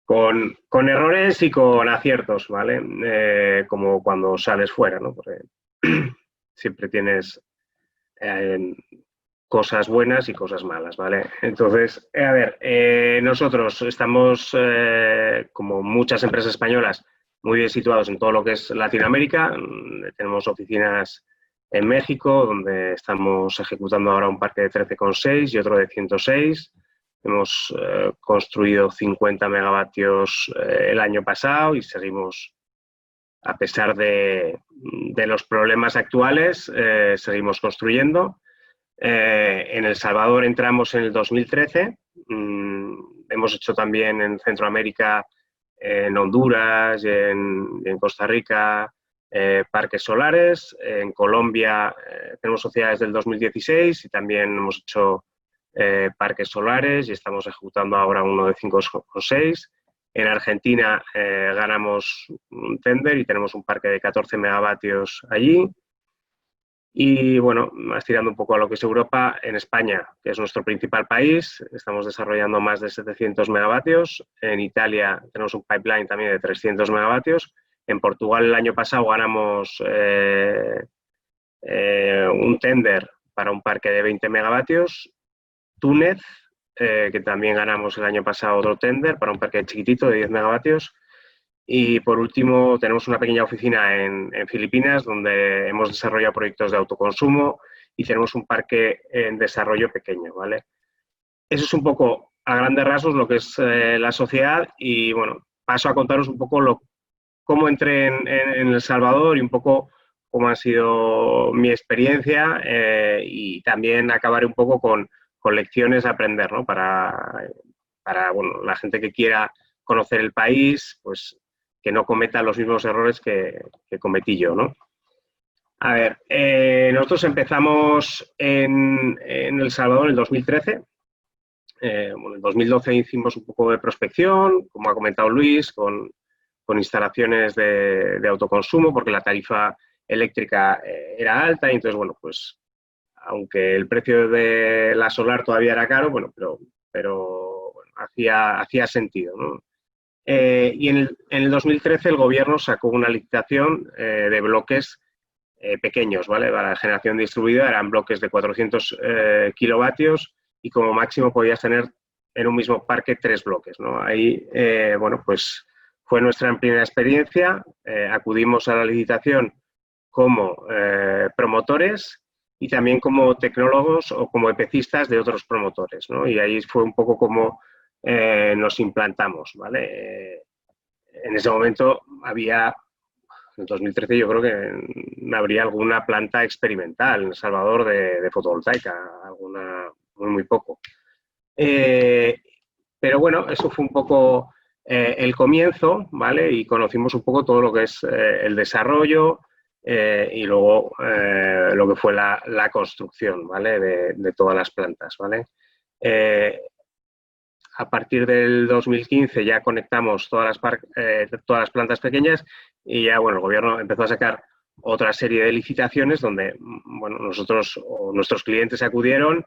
Con errores y con aciertos, ¿vale? Como cuando sales fuera, ¿no? Porque siempre tienes cosas buenas y cosas malas, ¿vale? Entonces, a ver, nosotros estamos, como muchas empresas españolas, muy bien situados en todo lo que es Latinoamérica. Tenemos oficinas en México, donde estamos ejecutando ahora un parque de 13,6 y otro de 106. Hemos construido 50 megavatios el año pasado y seguimos, a pesar de los problemas actuales, seguimos construyendo. En El Salvador entramos en el 2013. Hemos hecho también en Centroamérica, en Honduras y en Costa Rica, parques solares. En Colombia tenemos sociedades del 2016 y también hemos hecho parques solares y estamos ejecutando ahora uno de 5,6. En Argentina ganamos un tender y tenemos un parque de 14 megavatios allí. Y bueno, más tirando un poco a lo que es Europa, en España, que es nuestro principal país, estamos desarrollando más de 700 megavatios. En Italia tenemos un pipeline también de 300 megavatios. En Portugal el año pasado ganamos un tender para un parque de 20 megavatios. Túnez, que también ganamos el año pasado otro tender para un parque chiquitito de 10 megavatios. Y por último, tenemos una pequeña oficina en Filipinas, donde hemos desarrollado proyectos de autoconsumo y tenemos un parque en desarrollo pequeño, ¿vale? Eso es un poco, a grandes rasgos, lo que es la sociedad. Y bueno, paso a contaros un poco cómo entré en El Salvador y un poco cómo ha sido mi experiencia, y también acabaré un poco con lecciones a aprender, ¿no? Para bueno, la gente que quiera conocer el país, pues que no cometa los mismos errores que cometí yo, ¿no? A ver, nosotros empezamos en El Salvador en el 2013. Bueno, en 2012 hicimos un poco de prospección, como ha comentado Luis, con instalaciones de autoconsumo, porque la tarifa eléctrica era alta y entonces, bueno, pues aunque el precio de la solar todavía era caro, bueno, pero bueno, hacía sentido, ¿no? Y en el 2013 el gobierno sacó una licitación de bloques pequeños, ¿vale? Para la generación distribuida eran bloques de 400 kilovatios y como máximo podías tener en un mismo parque 3 bloques, ¿no? Ahí, bueno, pues fue nuestra primera experiencia. Acudimos a la licitación como promotores y también como tecnólogos o como EPCistas de otros promotores, ¿no? Y ahí fue un poco como nos implantamos, ¿vale? En ese momento había, en 2013 yo creo que habría alguna planta experimental en El Salvador de fotovoltaica, alguna, muy poco. Pero bueno, eso fue un poco el comienzo, ¿vale? Y conocimos un poco todo lo que es el desarrollo y luego lo que fue la construcción, ¿vale? De todas las plantas, ¿vale? A partir del 2015 ya conectamos todas las plantas pequeñas y ya, bueno, el gobierno empezó a sacar otra serie de licitaciones donde, bueno, nosotros o nuestros clientes acudieron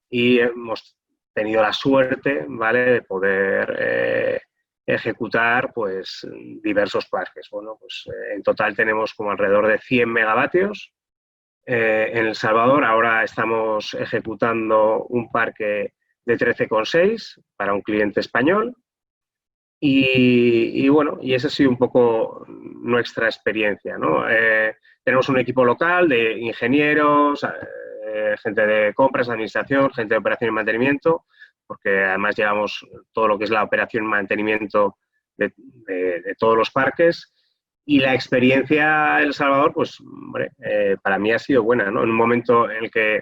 y hemos tenido la suerte, ¿vale?, de poder ejecutar, pues, diversos parques. Bueno, pues en total tenemos como alrededor de 100 megavatios. En El Salvador ahora estamos ejecutando un parque de 13,6 para un cliente español y bueno, y esa ha sido un poco nuestra experiencia, ¿no? Tenemos un equipo local de ingenieros, gente de compras, administración, gente de operación y mantenimiento, porque además llevamos todo lo que es la operación y mantenimiento de todos los parques. Y la experiencia en El Salvador, pues, hombre, para mí ha sido buena, ¿no? En un momento en el que,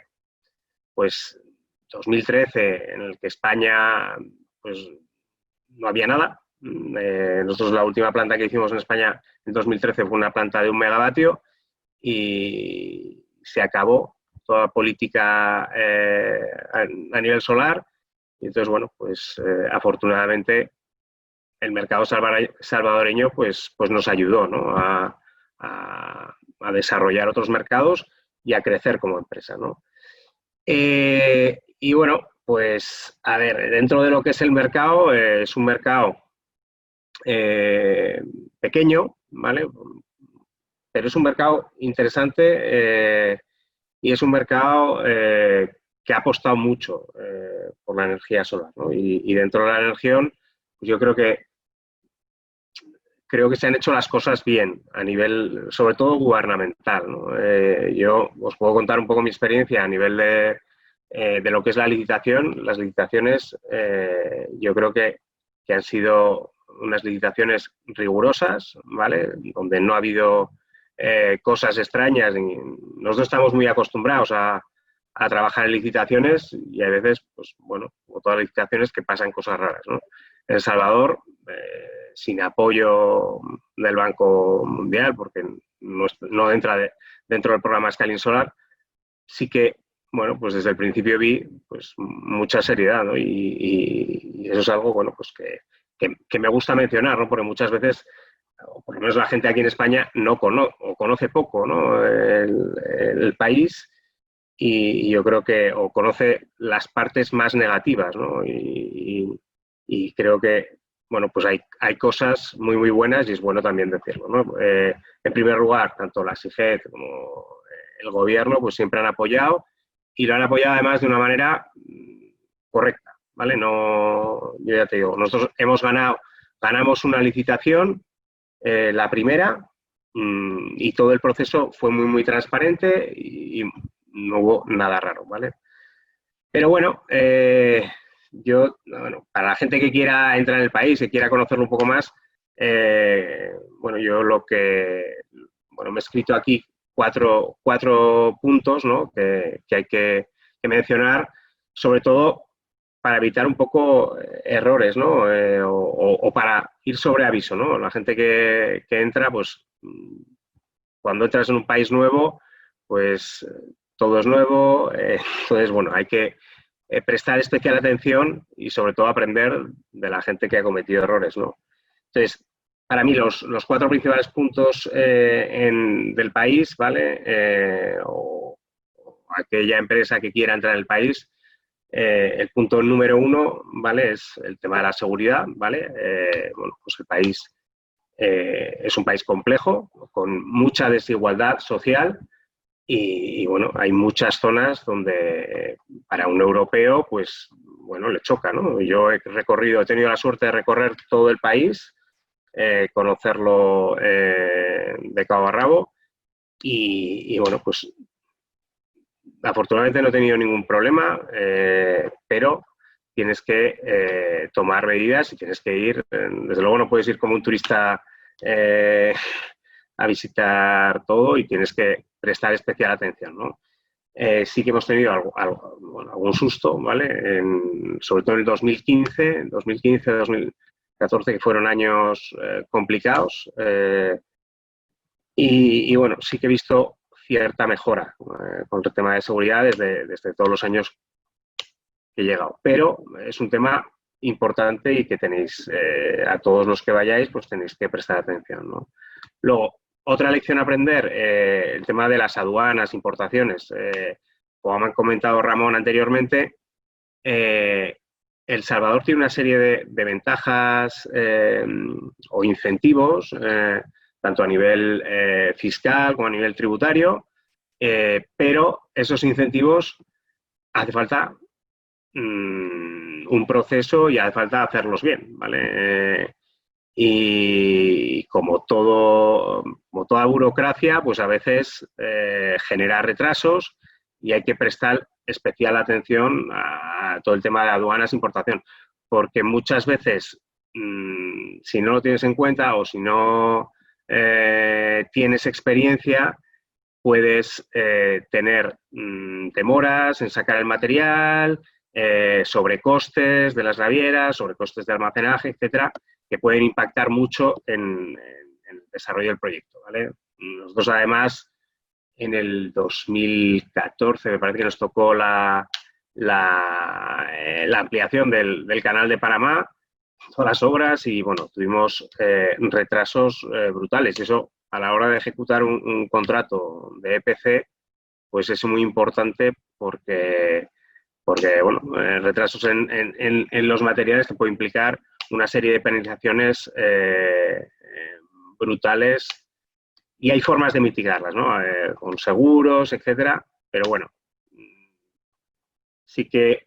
pues, 2013, en el que España, pues, no había nada. Nosotros la última planta que hicimos en España en 2013 fue una planta de 1 megavatio y se acabó toda política a nivel solar. Y entonces, bueno, pues afortunadamente el mercado salvadoreño pues nos ayudó, ¿no?, a desarrollar otros mercados y a crecer como empresa, ¿no? Y bueno, pues a ver, dentro de lo que es el mercado, es un mercado pequeño, ¿vale? Pero es un mercado interesante y es un mercado que ha apostado mucho por la energía solar, ¿no? Y dentro de la energía, pues yo creo que creo que se han hecho las cosas bien a nivel, sobre todo gubernamental, ¿no? Yo os puedo contar un poco mi experiencia a nivel de lo que es la licitación. Las licitaciones yo creo que han sido unas licitaciones rigurosas, ¿vale? Donde no ha habido cosas extrañas. Nosotros estamos muy acostumbrados a trabajar en licitaciones y a veces, pues bueno, como todas las licitaciones, que pasan cosas raras, ¿no? En El Salvador, sin apoyo del Banco Mundial, porque no entra dentro del programa Scaling Solar, sí que, bueno, pues desde el principio vi pues mucha seriedad, ¿no? Y eso es algo, bueno, pues que me gusta mencionar, ¿no? Porque muchas veces, o por lo menos la gente aquí en España, no conoce poco, ¿no? el país, y yo creo que o conoce las partes más negativas, ¿no? Y creo que, bueno, pues hay cosas muy, muy buenas y es bueno también decirlo, ¿no? En primer lugar, tanto la SIGED como el gobierno pues siempre han apoyado, y lo han apoyado además de una manera correcta, ¿vale? No, yo ya te digo, nosotros ganamos una licitación, la primera, y todo el proceso fue muy, muy transparente y no hubo nada raro, ¿vale? Pero bueno, bueno, para la gente que quiera entrar en el país, que quiera conocerlo un poco más, bueno, yo me he escrito aquí cuatro puntos, ¿no? que hay que mencionar, sobre todo para evitar un poco errores, ¿no? O para ir sobre aviso, ¿no? La gente que entra, pues cuando entras en un país nuevo, pues todo es nuevo, entonces, bueno, hay que prestar especial atención y sobre todo aprender de la gente que ha cometido errores, ¿no? Entonces, para mí los 4 principales puntos del país, ¿vale? O aquella empresa que quiera entrar en el país, el punto número 1, ¿vale? Es el tema de la seguridad, ¿vale? Bueno, pues el país es un país complejo, con mucha desigualdad social y bueno, hay muchas zonas donde para un europeo, pues, bueno, le choca, ¿no? Yo he tenido la suerte de recorrer todo el país, conocerlo de cabo a rabo y bueno, pues afortunadamente no he tenido ningún problema, pero tienes que tomar medidas y tienes que ir, desde luego no puedes ir como un turista a visitar todo y tienes que prestar especial atención, ¿no? Sí que hemos tenido algún susto, ¿vale? Sobre todo en el 2015, 2014, que fueron años complicados. Y bueno, sí que he visto cierta mejora con el tema de seguridad desde todos los años que he llegado. Pero es un tema importante y que tenéis, a todos los que vayáis, pues tenéis que prestar atención, ¿no? Luego, otra lección a aprender, el tema de las aduanas, importaciones. Como me han comentado Ramón anteriormente, El Salvador tiene una serie de ventajas o incentivos, tanto a nivel fiscal como a nivel tributario, pero esos incentivos hace falta un proceso y hace falta hacerlos bien, ¿vale? Y como toda burocracia, pues a veces genera retrasos y hay que prestar especial atención a todo el tema de aduanas e importación, porque muchas veces, si no lo tienes en cuenta o si no tienes experiencia, puedes tener demoras en sacar el material, sobrecostes de las navieras, sobrecostes de almacenaje, etcétera, que pueden impactar mucho en el desarrollo del proyecto, ¿vale? Nosotros, además, en el 2014, me parece que nos tocó la ampliación del canal de Panamá, todas las obras, y bueno, tuvimos retrasos brutales. Y eso, a la hora de ejecutar un contrato de EPC, pues es muy importante porque bueno, retrasos en los materiales te puede implicar una serie de penalizaciones brutales, y hay formas de mitigarlas, ¿no? Con seguros, etcétera, pero bueno, sí que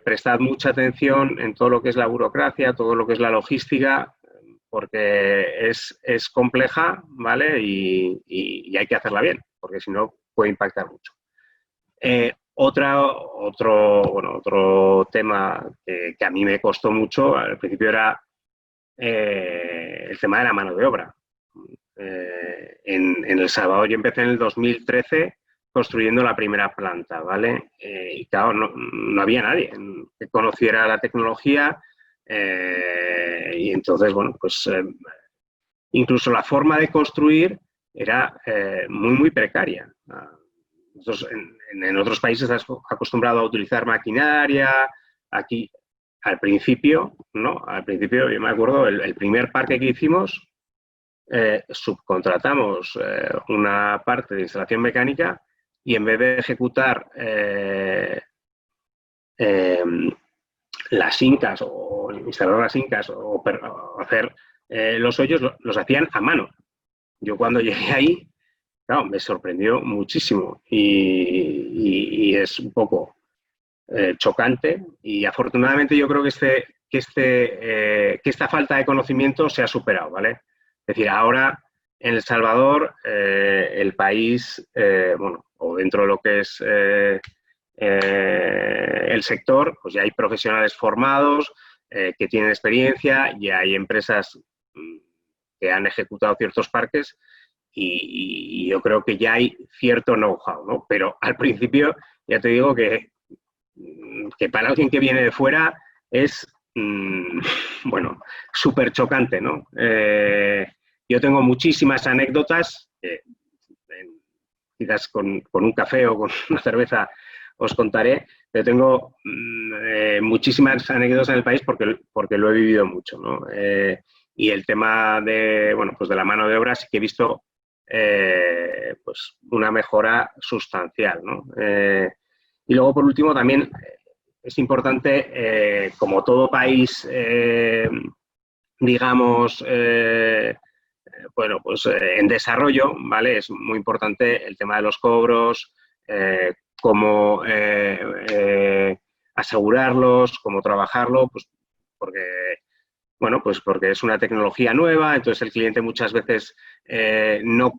prestad mucha atención en todo lo que es la burocracia, todo lo que es la logística, porque es compleja, ¿vale? Y hay que hacerla bien, porque si no puede impactar mucho. Otro tema que a mí me costó mucho al principio era el tema de la mano de obra. En El Salvador yo empecé en el 2013 construyendo la primera planta, ¿vale? Y claro, no había nadie que conociera la tecnología y entonces, bueno, pues incluso la forma de construir era muy precaria. Nosotros, en otros países estás acostumbrado a utilizar maquinaria, aquí al principio, ¿no? Al principio yo me acuerdo, el primer parque que hicimos, subcontratamos una parte de instalación mecánica y en vez de ejecutar las incas o instalar las incas o hacer los hoyos, los hacían a mano. Yo cuando llegué ahí, claro, me sorprendió muchísimo y es un poco chocante y afortunadamente yo creo que esta falta de conocimiento se ha superado, ¿vale? Es decir, ahora en El Salvador el país, bueno, o dentro de lo que es el sector, pues ya hay profesionales formados que tienen experiencia, ya hay empresas que han ejecutado ciertos parques y yo creo que ya hay cierto know-how, ¿no? Pero al principio ya te digo que para alguien que viene de fuera es, bueno, súper chocante, ¿no? Yo tengo muchísimas anécdotas, quizás con un café o con una cerveza os contaré, pero tengo muchísimas anécdotas en el país porque lo he vivido mucho, ¿no? Y el tema de, bueno, pues de la mano de obra sí que he visto pues una mejora sustancial, ¿no? Y luego, por último, también es importante, como todo país, digamos, bueno, pues en desarrollo, ¿vale? Es muy importante el tema de los cobros, cómo asegurarlos, cómo trabajarlo, pues porque, bueno, pues porque es una tecnología nueva, entonces el cliente muchas veces no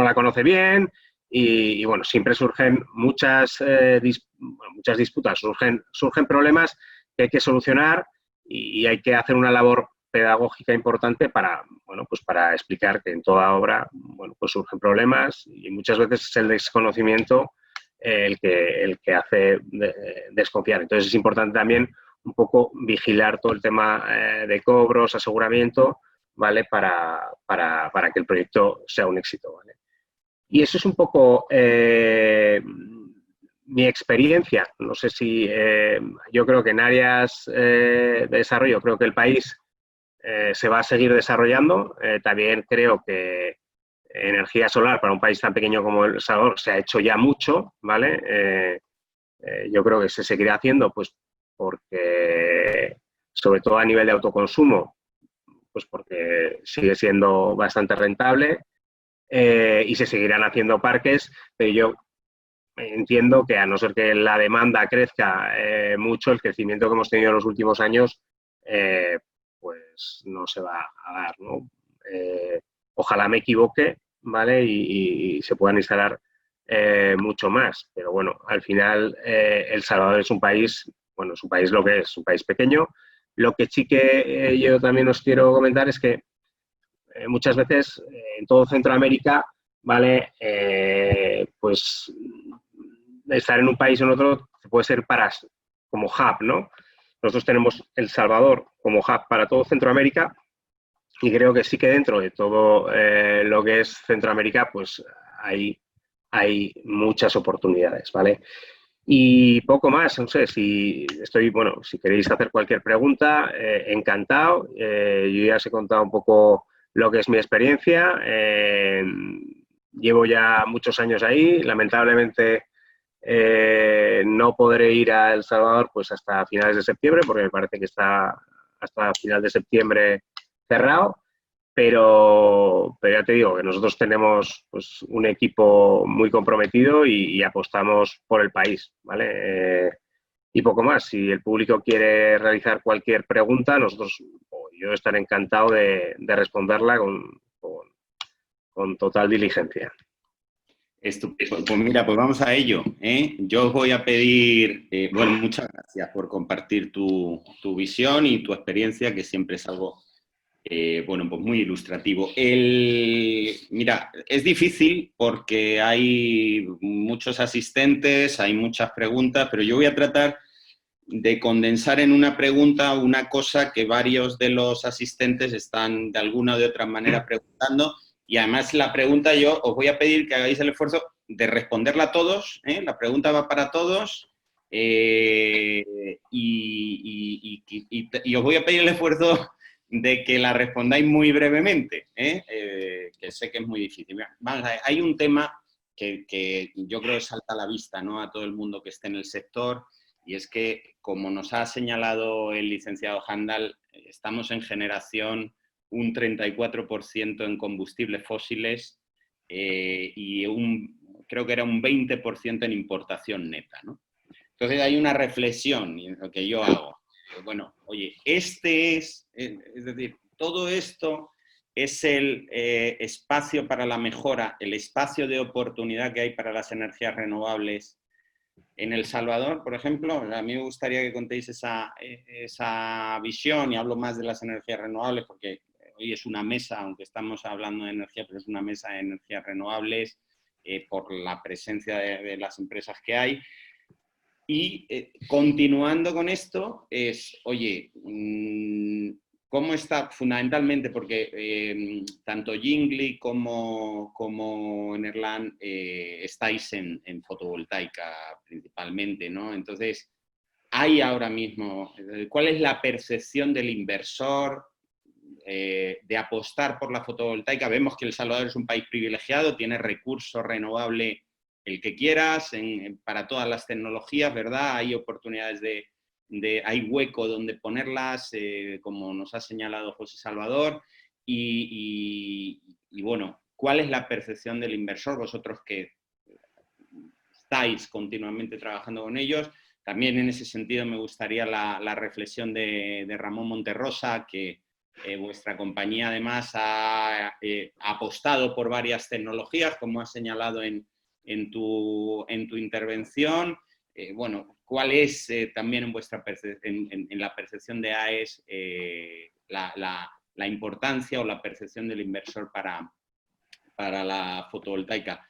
la conoce bien y bueno, siempre surgen muchas disputas, surgen problemas que hay que solucionar y hay que hacer una labor pedagógica importante para, bueno, pues para explicar que en toda obra, bueno, pues surgen problemas y muchas veces es el desconocimiento el que hace desconfiar. Entonces es importante también un poco vigilar todo el tema de cobros, aseguramiento, ¿vale? Para que el proyecto sea un éxito, ¿vale? Y eso es un poco mi experiencia. No sé si yo creo que en áreas de desarrollo, creo que el país se va a seguir desarrollando. También creo que energía solar para un país tan pequeño como El Salvador se ha hecho ya mucho, ¿vale? Yo creo que se seguirá haciendo, pues porque, sobre todo a nivel de autoconsumo, pues porque sigue siendo bastante rentable y se seguirán haciendo parques, pero yo entiendo que a no ser que la demanda crezca mucho, el crecimiento que hemos tenido en los últimos años pues no se va a dar, ¿no? Ojalá me equivoque, ¿vale? Y se puedan instalar mucho más. Pero bueno, al final El Salvador es un país, bueno, es un país lo que es, un país pequeño. Lo que sí que yo también os quiero comentar es que muchas veces en todo Centroamérica, ¿vale? Pues estar en un país o en otro puede ser como hub, ¿no? Nosotros tenemos El Salvador como hub para todo Centroamérica y creo que sí que dentro de todo lo que es Centroamérica, pues hay muchas oportunidades, ¿vale? Y poco más, no sé, si queréis hacer cualquier pregunta, encantado. Yo ya os he contado un poco lo que es mi experiencia. Llevo ya muchos años ahí, lamentablemente no podré ir a El Salvador pues hasta finales de septiembre, porque me parece que está hasta final de septiembre cerrado, pero ya te digo que nosotros tenemos pues un equipo muy comprometido y apostamos por el país, ¿vale? Y poco más. Si el público quiere realizar cualquier pregunta, yo estaré encantado de responderla con total diligencia. Estupendo. Pues mira, pues vamos a ello, ¿eh? Yo os voy a pedir, bueno, muchas gracias por compartir tu visión y tu experiencia, que siempre es algo, bueno, pues muy ilustrativo. Mira, es difícil porque hay muchos asistentes, hay muchas preguntas, pero yo voy a tratar de condensar en una pregunta una cosa que varios de los asistentes están de alguna o de otra manera preguntando. Y además la pregunta yo os voy a pedir que hagáis el esfuerzo de responderla a todos, ¿eh? La pregunta va para todos y os voy a pedir el esfuerzo de que la respondáis muy brevemente, que sé que es muy difícil. Mira, vamos a ver, hay un tema que yo creo que salta a la vista, ¿no?, a todo el mundo que esté en el sector, y es que, como nos ha señalado el licenciado Handal, estamos en generación un 34% en combustibles fósiles y creo que era un 20% en importación neta, ¿no? Entonces hay una reflexión, y lo que yo hago, bueno, oye, es decir, todo esto es el espacio para la mejora, el espacio de oportunidad que hay para las energías renovables en El Salvador, por ejemplo. A mí me gustaría que contéis esa visión, y hablo más de las energías renovables porque hoy es una mesa, aunque estamos hablando de energía, pero es una mesa de energías renovables por la presencia de las empresas que hay. Y continuando con esto, oye, ¿cómo está fundamentalmente? Porque tanto Jingli como Enerland estáis en fotovoltaica principalmente, ¿no? Entonces, hay ahora mismo, ¿cuál es la percepción del inversor de apostar por la fotovoltaica? Vemos que El Salvador es un país privilegiado, tiene recurso renovable el que quieras, para todas las tecnologías, ¿verdad? Hay oportunidades hay hueco donde ponerlas, como nos ha señalado José Salvador, y bueno, ¿cuál es la percepción del inversor? Vosotros que estáis continuamente trabajando con ellos. También en ese sentido me gustaría la reflexión de Ramón Monterrosa, que vuestra compañía además ha apostado por varias tecnologías, como has señalado en tu intervención. Bueno, ¿cuál es también en la percepción de AES la importancia o la percepción del inversor para la fotovoltaica?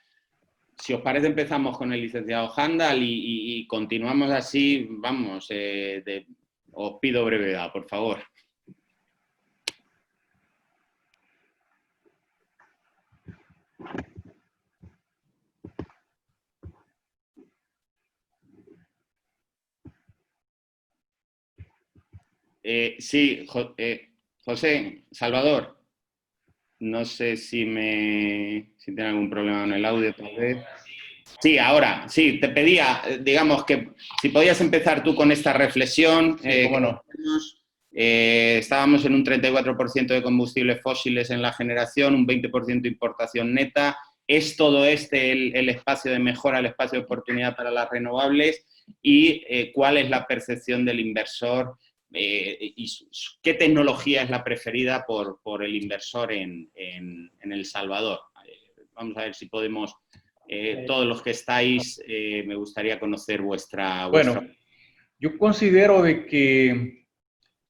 Si os parece, empezamos con el licenciado Handal y continuamos así, vamos, os pido brevedad, por favor. Sí, José, Salvador, no sé si tiene algún problema con el audio, tal vez. Sí, ahora, sí, te pedía, digamos, que si podías empezar tú con esta reflexión. Sí, cómo no. Estábamos en un 34% de combustibles fósiles en la generación, un 20% de importación neta. ¿Es todo el espacio de mejora, el espacio de oportunidad para las renovables? ¿Y cuál es la percepción del inversor? ¿Y qué tecnología es la preferida por el inversor en El Salvador? Vamos a ver si podemos, todos los que estáis, me gustaría conocer vuestra... Bueno, yo considero de que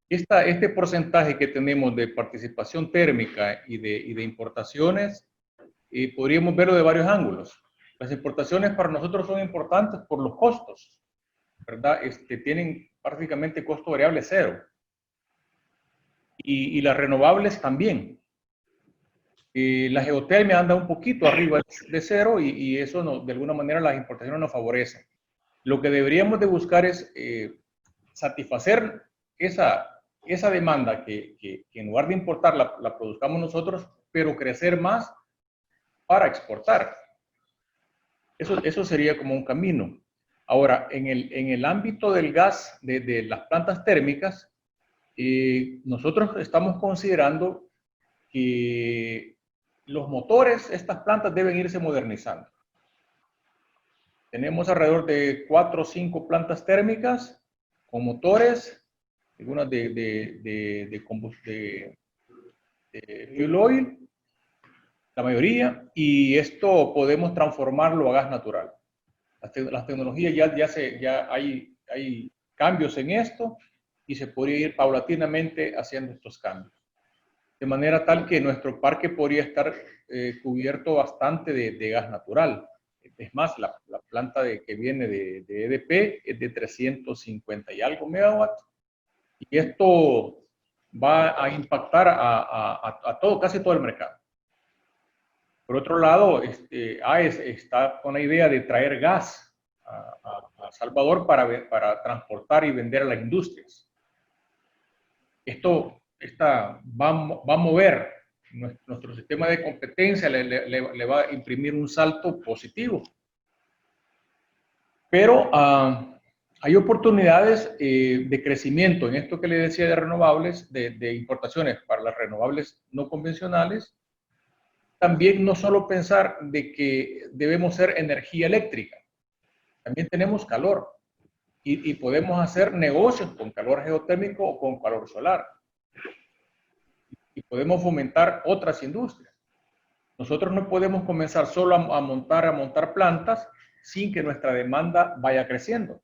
este porcentaje que tenemos de participación térmica y de importaciones, podríamos verlo de varios ángulos. Las importaciones para nosotros son importantes por los costos, ¿verdad? Tienen prácticamente costo variable cero. Y las renovables también. La geotermia anda un poquito arriba de cero y eso de alguna manera las importaciones nos favorecen. Lo que deberíamos de buscar es satisfacer esa demanda que en lugar de importar la produzcamos nosotros, pero crecer más para exportar. Eso sería como un camino. Ahora, en el ámbito del gas, de las plantas térmicas, nosotros estamos considerando que los motores, estas plantas deben irse modernizando. Tenemos alrededor de 4 o 5 plantas térmicas con motores, algunas de fuel oil, la mayoría, y esto podemos transformarlo a gas natural. Las tecnologías ya hay cambios en esto y se podría ir paulatinamente haciendo estos cambios. De manera tal que nuestro parque podría estar cubierto bastante de gas natural. Es más, la planta que viene de EDP es de 350 y algo megawatts. Y esto va a impactar a casi todo el mercado. Por otro lado, AES está con la idea de traer gas a Salvador para transportar y vender a las industrias. Esto va a mover nuestro sistema de competencia, le va a imprimir un salto positivo. Pero hay oportunidades de crecimiento en esto que le decía de renovables, de importaciones para las renovables no convencionales. También no solo pensar de que debemos ser energía eléctrica, también tenemos calor y podemos hacer negocios con calor geotérmico o con calor solar. Y podemos fomentar otras industrias. Nosotros no podemos comenzar solo a montar plantas sin que nuestra demanda vaya creciendo.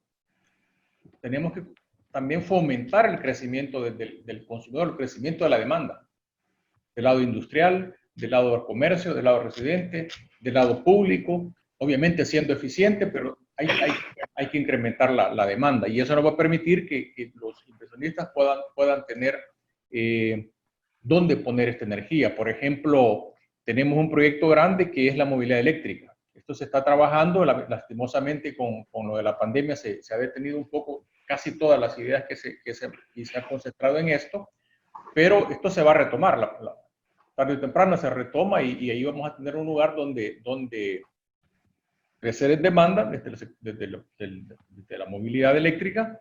Tenemos que también fomentar el crecimiento del consumidor, el crecimiento de la demanda, del lado industrial, del lado del comercio, del lado residente, del lado público, obviamente siendo eficiente, pero hay que incrementar la demanda y eso nos va a permitir que los inversionistas puedan tener dónde poner esta energía. Por ejemplo, tenemos un proyecto grande que es la movilidad eléctrica. Esto se está trabajando, lastimosamente con lo de la pandemia se ha detenido un poco casi todas las ideas que se han concentrado en esto, pero esto se va a retomar. Tarde o temprano se retoma y ahí vamos a tener un lugar donde crecer en demanda desde la movilidad eléctrica.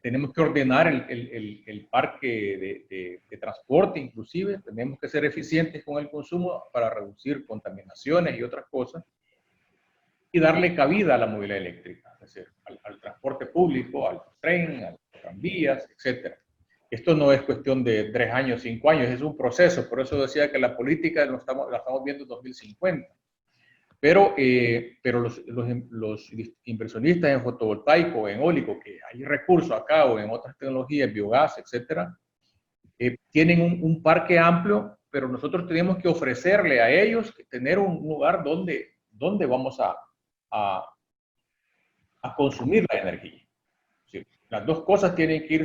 Tenemos que ordenar el parque de transporte, inclusive. Tenemos que ser eficientes con el consumo para reducir contaminaciones y otras cosas. Y darle cabida a la movilidad eléctrica, es decir, al transporte público, al tren, a las tranvías, etc. Esto no es cuestión de 3 años, 5 años, es un proceso. Por eso decía que la política la estamos viendo en 2050. Pero los inversionistas en fotovoltaico, en eólico, que hay recursos acá o en otras tecnologías, biogás, etcétera, tienen un parque amplio, pero nosotros tenemos que ofrecerle a ellos tener un lugar donde vamos a consumir la energía. Sí, las dos cosas tienen que ir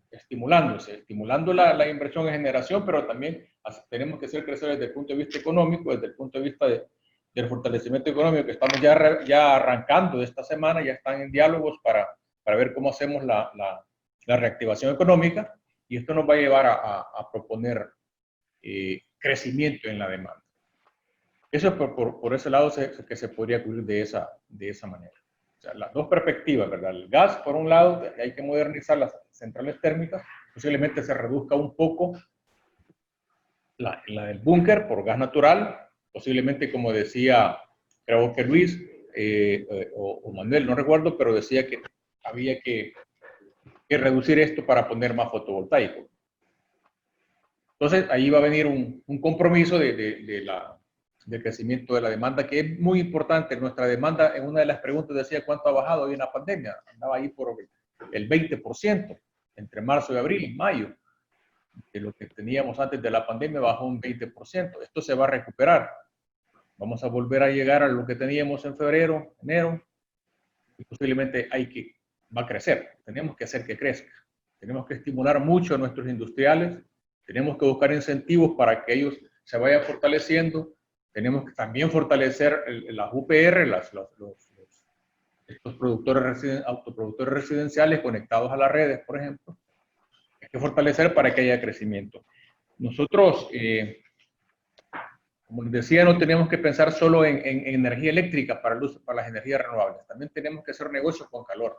estimulando la inversión en generación, pero también tenemos que ser crecer desde el punto de vista económico, desde el punto de vista del fortalecimiento económico, que estamos ya arrancando de esta semana, ya están en diálogos para ver cómo hacemos la reactivación económica, y esto nos va a llevar a proponer crecimiento en la demanda. Eso por ese lado que se podría cubrir de esa manera. O sea, las dos perspectivas, ¿verdad? El gas, por un lado, hay que modernizar las centrales térmicas, posiblemente se reduzca un poco la del búnker por gas natural, posiblemente, como decía, creo que Luis o Manuel, no recuerdo, pero decía que había que reducir esto para poner más fotovoltaico. Entonces, ahí va a venir un compromiso del crecimiento de la demanda, que es muy importante. Nuestra demanda, en una de las preguntas decía cuánto ha bajado hoy en la pandemia. Andaba ahí por el 20%, entre marzo y abril, mayo. De lo que teníamos antes de la pandemia bajó un 20%. Esto se va a recuperar. Vamos a volver a llegar a lo que teníamos en febrero, enero, y posiblemente va a crecer. Tenemos que hacer que crezca. Tenemos que estimular mucho a nuestros industriales. Tenemos que buscar incentivos para que ellos se vayan fortaleciendo. Tenemos que también fortalecer las UPR, estos autoproductores residenciales conectados a las redes, por ejemplo. Hay que fortalecer para que haya crecimiento. Nosotros, como les decía, no tenemos que pensar solo en energía eléctrica para las energías renovables. También tenemos que hacer negocios con calor.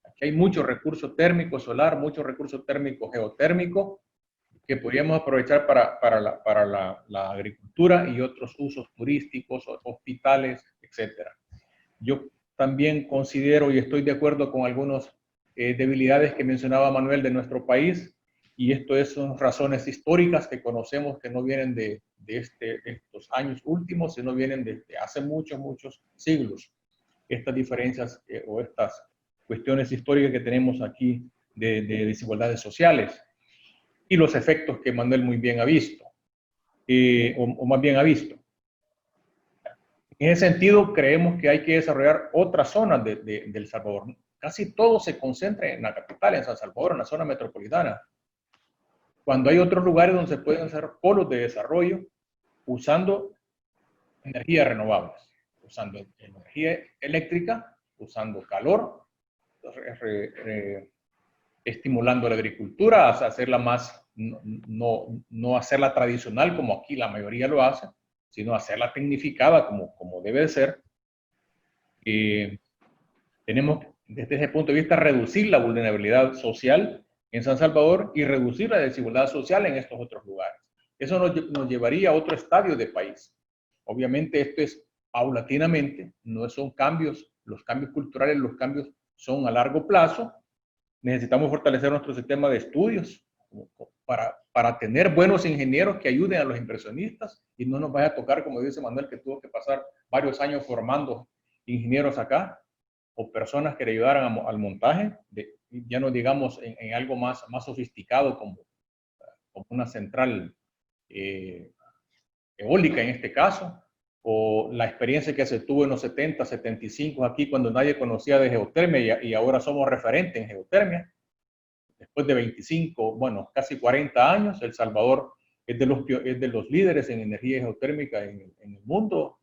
Aquí hay mucho recurso térmico solar, mucho recurso térmico geotérmico, que podríamos aprovechar para la agricultura y otros usos turísticos, hospitales, etc. Yo también considero y estoy de acuerdo con algunos debilidades que mencionaba Manuel de nuestro país, y esto son razones históricas que conocemos que no vienen de estos años últimos, sino vienen desde hace muchos siglos. Estas diferencias o estas cuestiones históricas que tenemos aquí de desigualdades sociales y los efectos que Manuel muy bien ha visto, o más bien ha visto. En ese sentido, creemos que hay que desarrollar otras zonas de El Salvador. Casi todo se concentra en la capital, en San Salvador, en la zona metropolitana, cuando hay otros lugares donde se pueden hacer polos de desarrollo usando energías renovables, usando energía eléctrica, usando calor, estimulando la agricultura, hacerla más, no hacerla tradicional como aquí la mayoría lo hace, sino hacerla tecnificada como debe de ser. Tenemos desde ese punto de vista reducir la vulnerabilidad social en San Salvador y reducir la desigualdad social en estos otros lugares. Eso nos llevaría a otro estadio de país. Obviamente esto es paulatinamente, no son cambios, los cambios culturales, los cambios son a largo plazo. Necesitamos fortalecer nuestro sistema de estudios para tener buenos ingenieros que ayuden a los inversionistas y no nos vaya a tocar, como dice Manuel, que tuvo que pasar varios años formando ingenieros acá o personas que le ayudaran al montaje, ya no digamos en algo más sofisticado como una central eólica en este caso, o la experiencia que se tuvo en los 70, 75 aquí cuando nadie conocía de geotermia y ahora somos referentes en geotermia. Después de 25, bueno, casi 40 años, El Salvador es de los líderes en energía geotérmica en el mundo,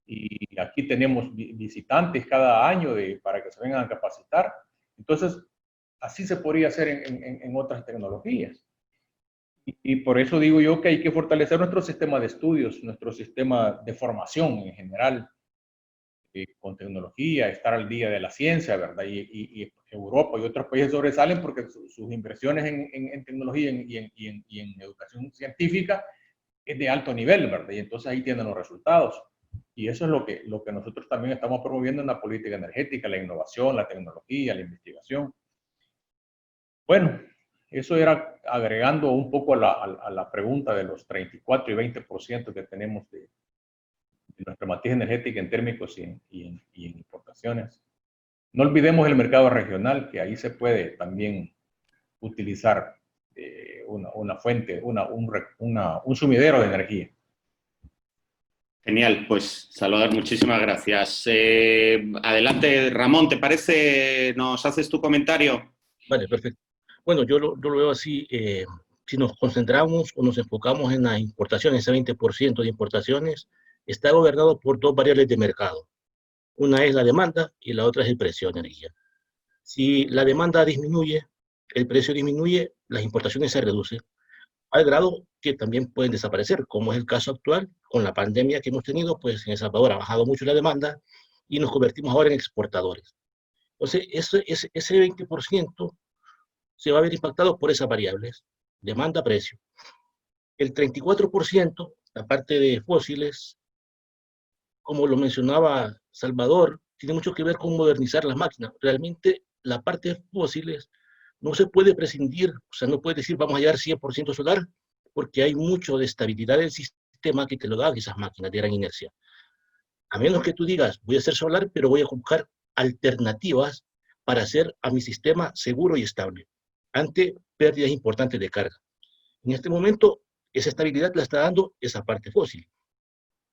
y aquí tenemos visitantes cada año para que se vengan a capacitar. Entonces, así se podría hacer en otras tecnologías. Y por eso digo yo que hay que fortalecer nuestro sistema de estudios, nuestro sistema de formación en general, con tecnología, estar al día de la ciencia, ¿verdad? Y Europa y otros países sobresalen porque sus inversiones en tecnología y en educación científica es de alto nivel, ¿verdad? Y entonces ahí tienen los resultados. Y eso es lo que nosotros también estamos promoviendo en la política energética, la innovación, la tecnología, la investigación. Bueno, eso era agregando un poco a la pregunta de los 34 y 20% que tenemos de nuestra matriz energética en térmicos y en importaciones. No olvidemos el mercado regional, que ahí se puede también utilizar una fuente, un sumidero de energía. Genial, pues Salvador, muchísimas gracias. Adelante, Ramón, ¿te parece? ¿Nos haces tu comentario? Vale, perfecto. Bueno, yo lo veo así, si nos concentramos o nos enfocamos en las importaciones, ese 20% de importaciones está gobernado por dos variables de mercado. Una es la demanda y la otra es el precio de energía. Si la demanda disminuye, el precio disminuye, las importaciones se reducen, al grado que también pueden desaparecer, como es el caso actual con la pandemia que hemos tenido, pues en El Salvador ha bajado mucho la demanda y nos convertimos ahora en exportadores. Entonces, ese 20% se va a ver impactado por esas variables, demanda, precio. El 34%, la parte de fósiles, como lo mencionaba Salvador, tiene mucho que ver con modernizar las máquinas. Realmente la parte de fósiles no se puede prescindir, o sea, no puedes decir vamos a llegar 100% solar, porque hay mucho de estabilidad del sistema que te lo dan esas máquinas de gran inercia. A menos que tú digas, voy a hacer solar, pero voy a buscar alternativas para hacer a mi sistema seguro y estable ante pérdidas importantes de carga. En este momento, esa estabilidad la está dando esa parte fósil.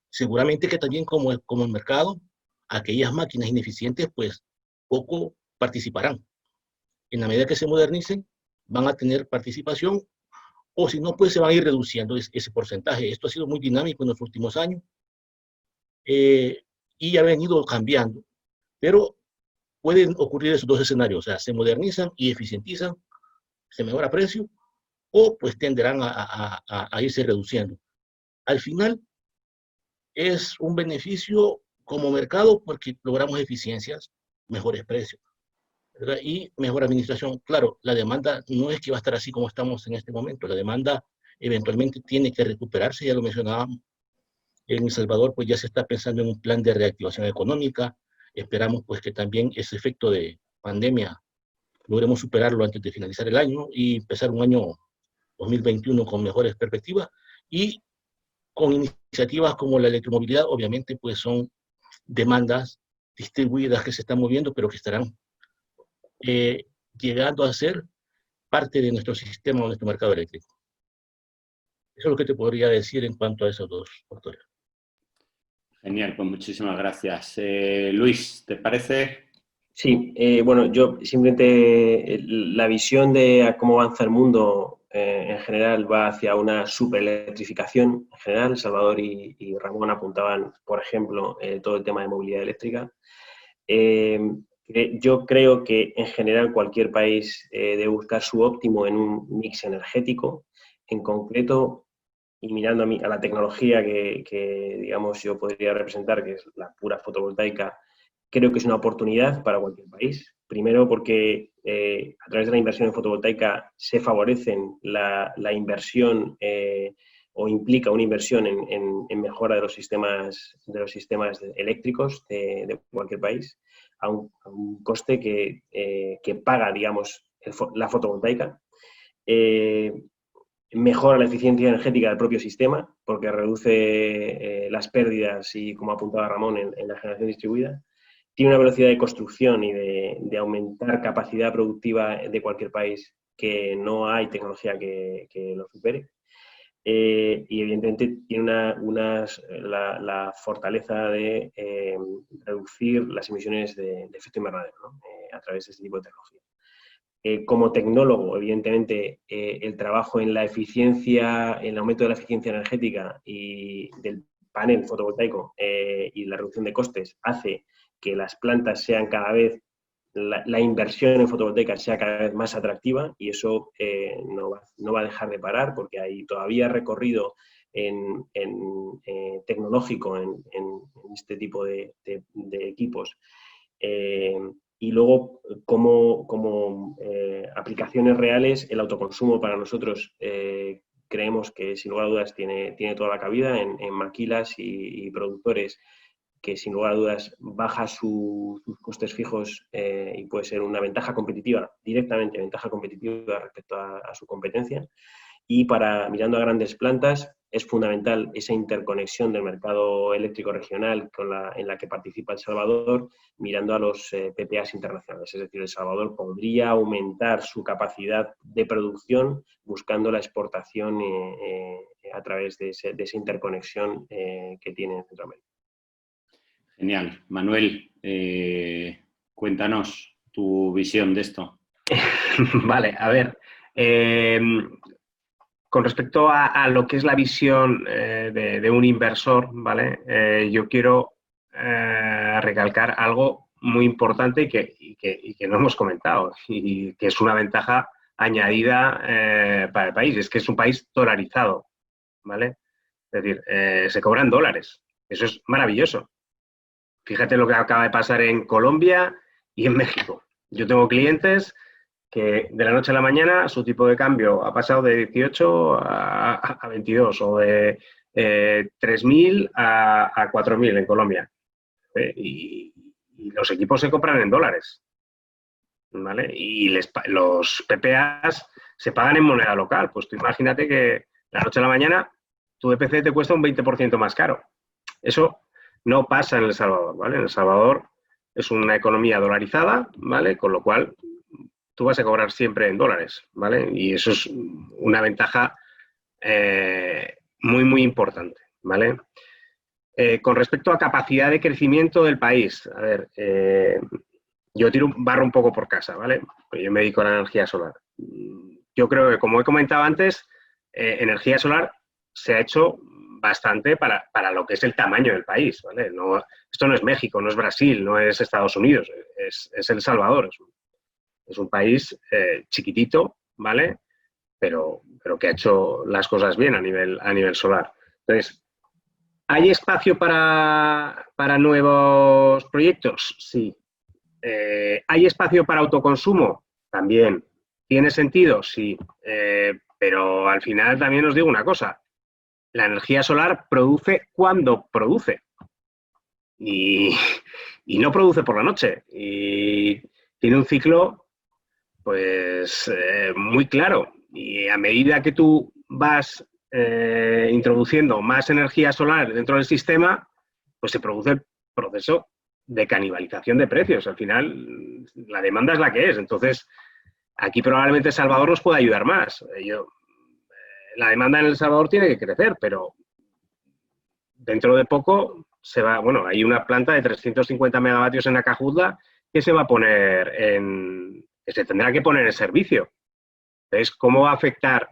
Seguramente que también como el mercado, aquellas máquinas ineficientes, pues poco participarán. En la medida que se modernicen, van a tener participación, o si no, pues se van a ir reduciendo ese porcentaje. Esto ha sido muy dinámico en los últimos años y ha venido cambiando, pero pueden ocurrir esos dos escenarios, o sea, se modernizan y eficientizan, se mejora precio, o pues tenderán a irse reduciendo. Al final, es un beneficio como mercado porque logramos eficiencias, mejores precios, ¿verdad? Y mejor administración. Claro, la demanda no es que va a estar así como estamos en este momento, la demanda eventualmente tiene que recuperarse, ya lo mencionábamos. En El Salvador pues ya se está pensando en un plan de reactivación económica, esperamos pues que también ese efecto de pandemia logremos superarlo antes de finalizar el año y empezar un año 2021 con mejores perspectivas y con iniciativas como la electromovilidad. Obviamente pues son demandas distribuidas que se están moviendo, pero que estarán llegando a ser parte de nuestro sistema o nuestro mercado eléctrico. Eso es lo que te podría decir en cuanto a esos dos factores. Genial, pues muchísimas gracias. Luis, ¿te parece? Sí, bueno, yo simplemente la visión de cómo avanza el mundo en general va hacia una superelectrificación en general. Salvador y Ramón apuntaban, por ejemplo, todo el tema de movilidad eléctrica. Yo creo que en general cualquier país debe buscar su óptimo en un mix energético. En concreto, y mirando a la tecnología que digamos, yo podría representar, que es la pura fotovoltaica, creo que es una oportunidad para cualquier país. Primero porque a través de la inversión en fotovoltaica se favorecen la inversión o implica una inversión en mejora de los sistemas eléctricos de cualquier país a un coste que paga, digamos, la fotovoltaica. Mejora la eficiencia energética del propio sistema porque reduce las pérdidas y, como apuntaba Ramón, en la generación distribuida. Tiene una velocidad de construcción y de aumentar capacidad productiva de cualquier país que no hay tecnología que lo supere. Y evidentemente tiene la fortaleza de reducir las emisiones de efecto invernadero, ¿no? A través de este tipo de tecnología. Como tecnólogo, evidentemente, el trabajo en la eficiencia, en el aumento de la eficiencia energética y del panel fotovoltaico y la reducción de costes hace que las plantas sean cada vez, la inversión en fotovoltaica sea cada vez más atractiva, y eso no va a dejar de parar porque hay todavía recorrido tecnológico en este tipo de equipos. Y luego, como aplicaciones reales, el autoconsumo para nosotros creemos que sin lugar a dudas tiene toda la cabida en maquilas y productores que sin lugar a dudas baja sus costes fijos y puede ser una ventaja competitiva, directamente ventaja competitiva respecto a su competencia. Y mirando a grandes plantas, es fundamental esa interconexión del mercado eléctrico regional en la que participa El Salvador, mirando a los PPAs internacionales. Es decir, El Salvador podría aumentar su capacidad de producción buscando la exportación a través de esa interconexión que tiene en Centroamérica. Genial. Manuel, cuéntanos tu visión de esto. Vale, a ver. Con respecto a lo que es la visión de un inversor, ¿vale? Yo quiero recalcar algo muy importante y que no hemos comentado y que es una ventaja añadida para el país. Es que es un país dolarizado, ¿vale? Es decir, se cobran dólares. Eso es maravilloso. Fíjate lo que acaba de pasar en Colombia y en México. Yo tengo clientes que de la noche a la mañana su tipo de cambio ha pasado de 18 a 22 o de 3.000 a 4.000 en Colombia. Y los equipos se compran en dólares, ¿vale? Y los PPAs se pagan en moneda local. Pues tú imagínate que de la noche a la mañana tu EPC te cuesta un 20% más caro. Eso no pasa en El Salvador, ¿vale? En El Salvador es una economía dolarizada, ¿vale? Con lo cual tú vas a cobrar siempre en dólares, ¿vale? Y eso es una ventaja muy, muy importante, ¿vale? Con respecto a capacidad de crecimiento del país, a ver, yo barro un poco por casa, ¿vale? Yo me dedico a la energía solar. Yo creo que, como he comentado antes, energía solar se ha hecho bastante para lo que es el tamaño del país, ¿vale? Esto no es México, no es Brasil, no es Estados Unidos, es El Salvador. Es un país chiquitito, ¿vale? Pero que ha hecho las cosas bien a nivel solar. Entonces, ¿hay espacio para nuevos proyectos? Sí. ¿Hay espacio para autoconsumo? También. ¿Tiene sentido? Sí. Pero al final también os digo una cosa. La energía solar produce cuando produce. Y no produce por la noche. Y tiene un ciclo pues muy claro. Y a medida que tú vas introduciendo más energía solar dentro del sistema, pues se produce el proceso de canibalización de precios. Al final, la demanda es la que es. Entonces, aquí probablemente Salvador nos pueda ayudar más. La demanda en El Salvador tiene que crecer, pero dentro de poco se va, bueno, hay una planta de 350 megavatios en Acajutla que se va a poner que se tendrá que poner en servicio. Entonces, ¿cómo va a afectar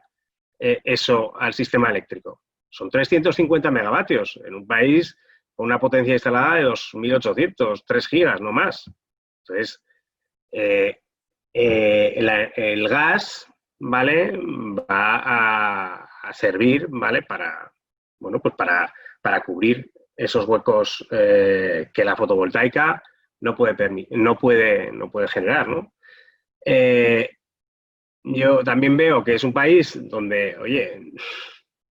eso al sistema eléctrico? Son 350 megavatios en un país con una potencia instalada de 2.800, 3 gigas, no más. Entonces, el gas, ¿vale?, va a servir, ¿vale?, para, bueno, pues para cubrir esos huecos que la fotovoltaica no puede generar, ¿no? Yo también veo que es un país donde, oye,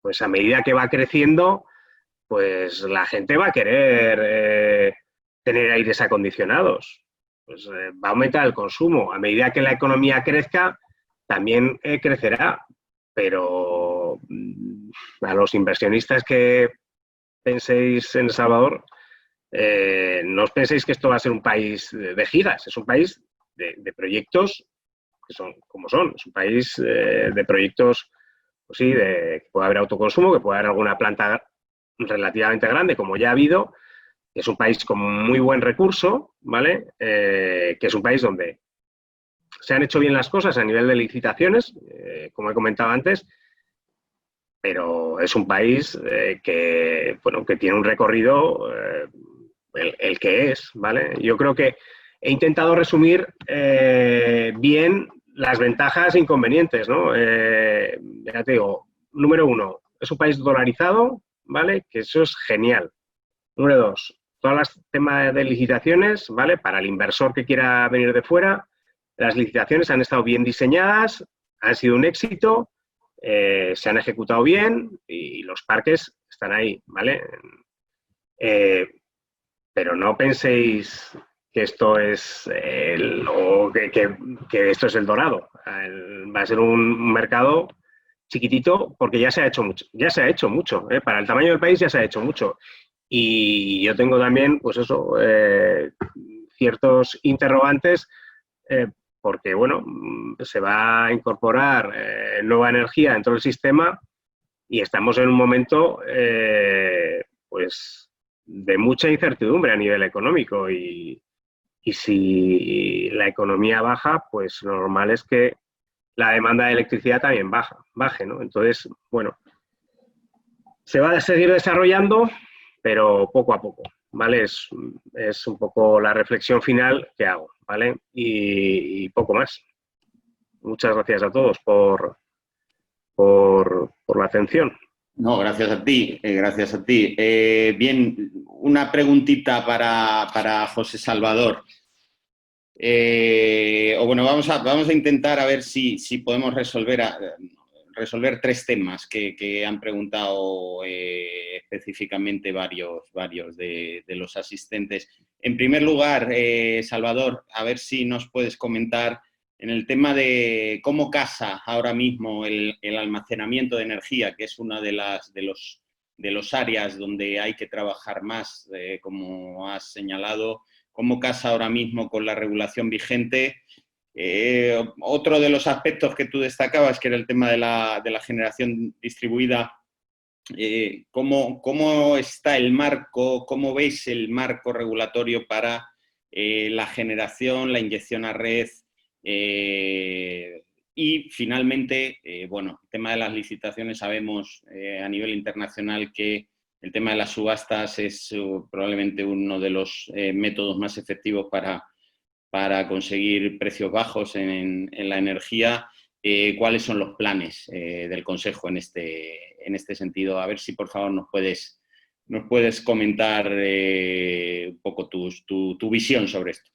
pues a medida que va creciendo, pues la gente va a querer tener aires acondicionados. Pues va a aumentar el consumo. A medida que la economía crezca, también crecerá. Pero a los inversionistas que penséis en El Salvador, no os penséis que esto va a ser un país de gigas. Es un país de proyectos que son como son. Es un país de proyectos, pues sí, que puede haber autoconsumo, que puede haber alguna planta relativamente grande, como ya ha habido. Es un país con muy buen recurso, ¿vale? Que es un país donde se han hecho bien las cosas a nivel de licitaciones, como he comentado antes, pero es un país que, bueno, que tiene un recorrido el que es, ¿vale? Yo creo que he intentado resumir bien las ventajas e inconvenientes, ¿no? Ya te digo, número uno, es un país dolarizado, ¿vale? Que eso es genial. Número dos, todos los temas de licitaciones, ¿vale? Para el inversor que quiera venir de fuera, las licitaciones han estado bien diseñadas, han sido un éxito, se han ejecutado bien y los parques están ahí, ¿vale? Pero no penséis que esto es que esto es el dorado. Va a ser un mercado chiquitito porque ya se ha hecho mucho, ¿eh? Para el tamaño del país ya se ha hecho mucho. Y yo tengo también, pues eso, ciertos interrogantes porque, bueno, se va a incorporar nueva energía dentro del sistema y estamos en un momento, pues, de mucha incertidumbre a nivel económico y si la economía baja, pues lo normal es que la demanda de electricidad también baje, ¿no? Entonces, bueno, se va a seguir desarrollando, pero poco a poco, ¿vale? Es un poco la reflexión final que hago, ¿vale? Y poco más. Muchas gracias a todos por la atención. No, gracias a ti, gracias a ti. Bien, una preguntita para José Salvador. O bueno, vamos a intentar a ver si podemos resolver tres temas que han preguntado específicamente varios de los asistentes. En primer lugar, Salvador, a ver si nos puedes comentar en el tema de cómo casa ahora mismo el almacenamiento de energía, que es una de los áreas donde hay que trabajar más, como has señalado, cómo casa ahora mismo con la regulación vigente. Otro de los aspectos que tú destacabas, que era el tema de la generación distribuida, ¿cómo está el marco, cómo veis el marco regulatorio para la generación, la inyección a red? Y finalmente, bueno, el tema de las licitaciones, sabemos a nivel internacional que el tema de las subastas es probablemente uno de los métodos más efectivos para conseguir precios bajos en la energía. ¿Cuáles son los planes del Consejo en este sentido? A ver si por favor nos puedes comentar un poco tu visión sobre esto.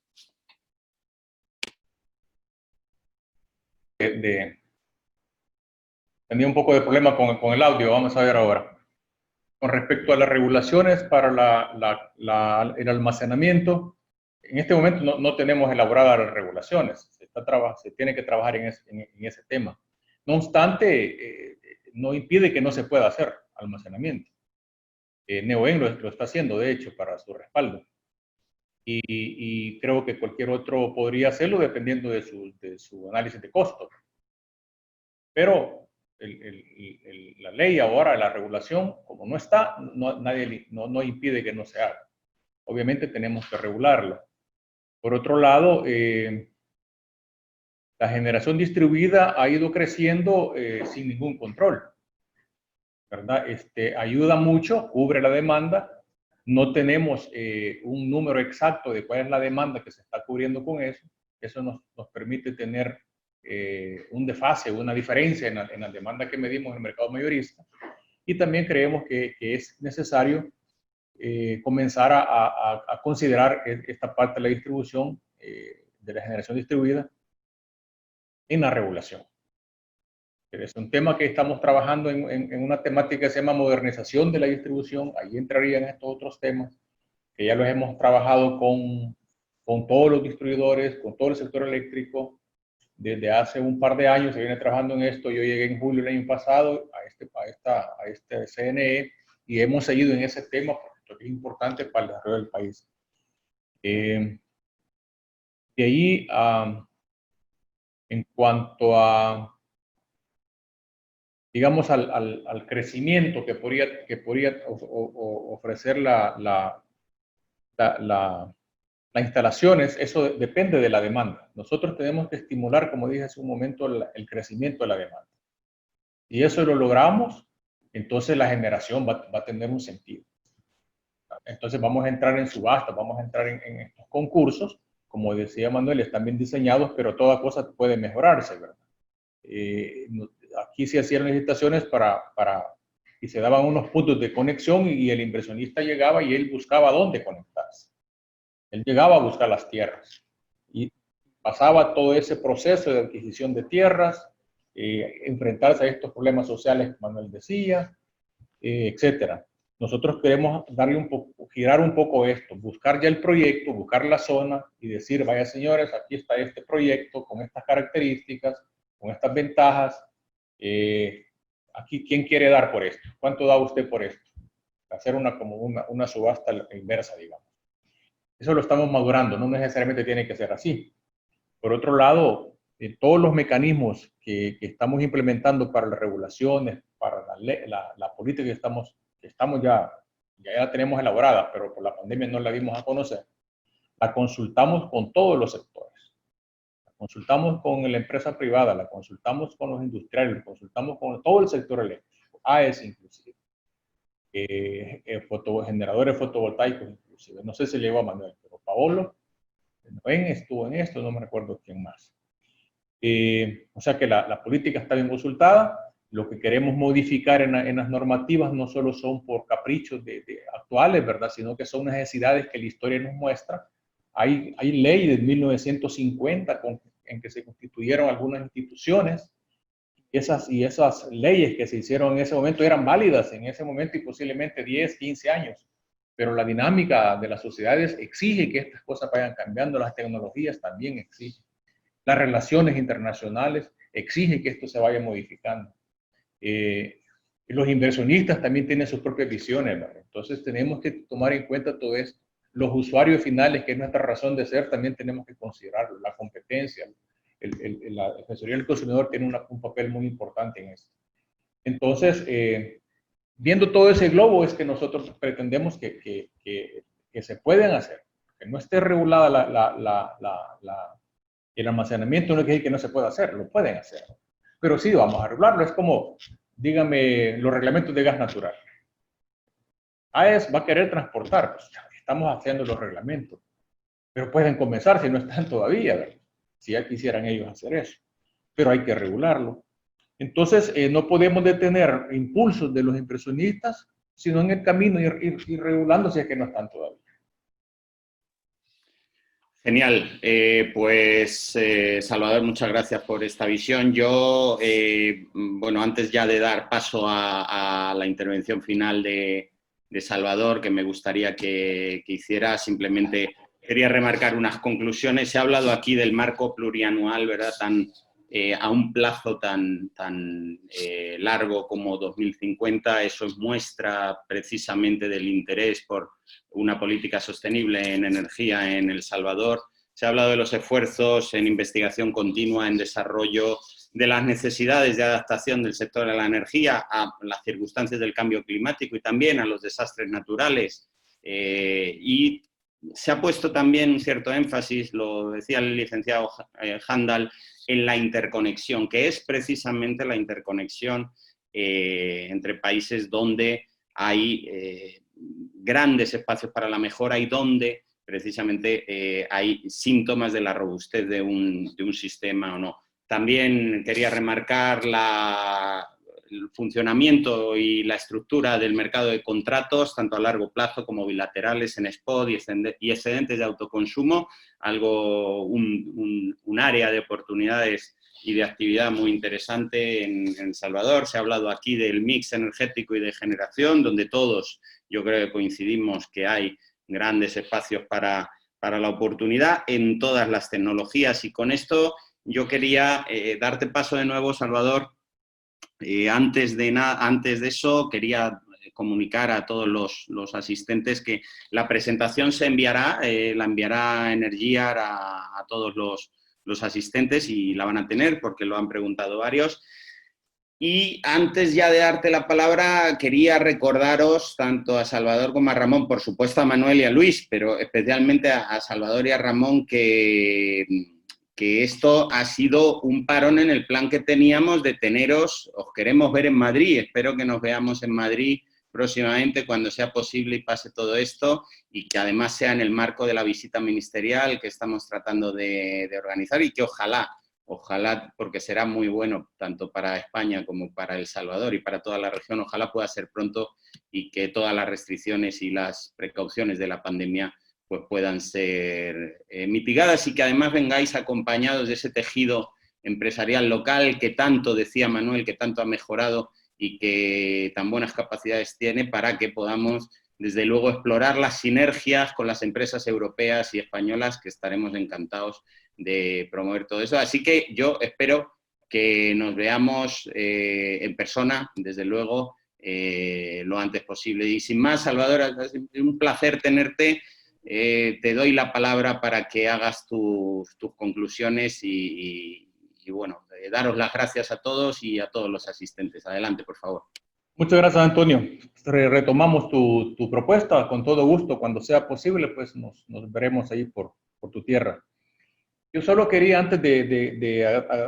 Tenía un poco de problema con el audio, vamos a ver ahora. Con respecto a las regulaciones para el almacenamiento, en este momento no tenemos elaboradas las regulaciones. Se se tiene que trabajar en ese tema. No obstante, no impide que no se pueda hacer almacenamiento. Neoen lo está haciendo, de hecho, para su respaldo. Y creo que cualquier otro podría hacerlo dependiendo de su análisis de costo. Pero la ley ahora, la regulación, como no está, no impide que no se haga. Obviamente tenemos que regularlo. Por otro lado, la generación distribuida ha ido creciendo sin ningún control, ¿verdad? Ayuda mucho, cubre la demanda. No tenemos un número exacto de cuál es la demanda que se está cubriendo con eso. Eso nos permite tener un desfase, una diferencia en la demanda que medimos en el mercado mayorista. Y también creemos que es necesario comenzar a considerar esta parte de la distribución, de la generación distribuida, en la regulación. Es un tema que estamos trabajando en una temática que se llama modernización de la distribución. Ahí entrarían estos otros temas que ya los hemos trabajado con todos los distribuidores, con todo el sector eléctrico. Desde hace un par de años se viene trabajando en esto. Yo llegué en julio del año pasado a este CNE y hemos seguido en ese tema porque es importante para el desarrollo del país. De ahí, en cuanto a, digamos, al crecimiento que podría ofrecer las instalaciones, eso depende de la demanda. Nosotros tenemos que estimular, como dije hace un momento, el crecimiento de la demanda. Y eso lo logramos, entonces la generación va a tener un sentido. Entonces vamos a entrar en subastas, vamos a entrar en estos concursos. Como decía Manuel, están bien diseñados, pero toda cosa puede mejorarse, ¿verdad? Aquí se hacían licitaciones y se daban unos puntos de conexión y el inversionista llegaba y él buscaba dónde conectarse. Él llegaba a buscar las tierras y pasaba todo ese proceso de adquisición de tierras, enfrentarse a estos problemas sociales que Manuel decía, etcétera. Nosotros queremos girar un poco esto, buscar ya el proyecto, buscar la zona y decir, vaya señores, aquí está este proyecto con estas características, con estas ventajas. Aquí, ¿quién quiere dar por esto? ¿Cuánto da usted por esto? Hacer una subasta inversa, digamos. Eso lo estamos madurando, no necesariamente tiene que ser así. Por otro lado, todos los mecanismos que estamos implementando para las regulaciones, para la política que estamos ya la tenemos elaborada, pero por la pandemia no la dimos a conocer, la consultamos con todos los sectores. La consultamos con la empresa privada, la consultamos con los industriales, la consultamos con todo el sector eléctrico, AES inclusive, generadores fotovoltaicos inclusive. No sé si le llegó a Manuel, pero Paolo estuvo en esto, no me recuerdo quién más. O sea que la política está bien consultada. Lo que queremos modificar en las normativas no solo son por caprichos actuales, ¿verdad? Sino que son necesidades que la historia nos muestra. Hay ley de 1950 en que se constituyeron algunas instituciones. Y esas leyes que se hicieron en ese momento eran válidas en ese momento y posiblemente 10, 15 años. Pero la dinámica de las sociedades exige que estas cosas vayan cambiando, las tecnologías también exigen. Las relaciones internacionales exigen que esto se vaya modificando. Los inversionistas también tienen sus propias visiones, ¿verdad? Entonces tenemos que tomar en cuenta todo esto. Los usuarios finales, que es nuestra razón de ser, también tenemos que considerarlo. La competencia, la Defensoría del Consumidor tiene un papel muy importante en esto. Entonces, viendo todo ese globo es que nosotros pretendemos que se pueden hacer, que no esté regulada el almacenamiento. No quiere decir que no se pueda hacer, lo pueden hacer. Pero sí, vamos a regularlo. Es como, dígame, los reglamentos de gas natural. AES va a querer transportar, pues estamos haciendo los reglamentos. Pero pueden comenzar si no están todavía, ¿verdad? Si ya quisieran ellos hacer eso. Pero hay que regularlo. Entonces, no podemos detener impulsos de los inversionistas, sino en el camino ir regulando si es que no están todavía. Genial. Salvador, muchas gracias por esta visión. Yo, bueno, antes ya de dar paso a la intervención final de Salvador, que me gustaría que hiciera, simplemente quería remarcar unas conclusiones. Se ha hablado aquí del marco plurianual, ¿verdad? A un plazo tan largo como 2050. Eso es muestra precisamente del interés por una política sostenible en energía en El Salvador. Se ha hablado de los esfuerzos en investigación continua, en desarrollo, de las necesidades de adaptación del sector de la energía a las circunstancias del cambio climático y también a los desastres naturales. Y se ha puesto también un cierto énfasis, lo decía el licenciado Handal, en la interconexión, que es precisamente la interconexión entre países donde hay grandes espacios para la mejora y donde precisamente hay síntomas de la robustez de un sistema o no. También quería remarcar el funcionamiento y la estructura del mercado de contratos, tanto a largo plazo como bilaterales en spot y excedentes de autoconsumo, un área de oportunidades y de actividad muy interesante en El Salvador. Se ha hablado aquí del mix energético y de generación, donde todos yo creo que coincidimos que hay grandes espacios para la oportunidad en todas las tecnologías. Y con esto yo quería darte paso de nuevo, Salvador. Antes de eso, quería comunicar a todos los asistentes que la presentación se enviará, la enviará Energiar a todos los asistentes y la van a tener porque lo han preguntado varios. Y antes ya de darte la palabra, quería recordaros tanto a Salvador como a Ramón, por supuesto a Manuel y a Luis, pero especialmente a Salvador y a Ramón, que esto ha sido un parón en el plan que teníamos de teneros, os queremos ver en Madrid, espero que nos veamos en Madrid próximamente cuando sea posible y pase todo esto, y que además sea en el marco de la visita ministerial que estamos tratando de organizar y que ojalá, porque será muy bueno tanto para España como para El Salvador y para toda la región, ojalá pueda ser pronto y que todas las restricciones y las precauciones de la pandemia pues puedan ser mitigadas y que además vengáis acompañados de ese tejido empresarial local que tanto, decía Manuel, que tanto ha mejorado y que tan buenas capacidades tiene para que podamos, desde luego, explorar las sinergias con las empresas europeas y españolas, que estaremos encantados de promover todo eso. Así que yo espero que nos veamos en persona, desde luego, lo antes posible. Y sin más, Salvador, es un placer tenerte. Te doy la palabra para que hagas tus conclusiones y bueno, daros las gracias a todos y a todos los asistentes. Adelante, por favor. Muchas gracias, Antonio. Retomamos tu propuesta con todo gusto. Cuando sea posible, pues nos veremos ahí por tu tierra. Yo solo quería, antes de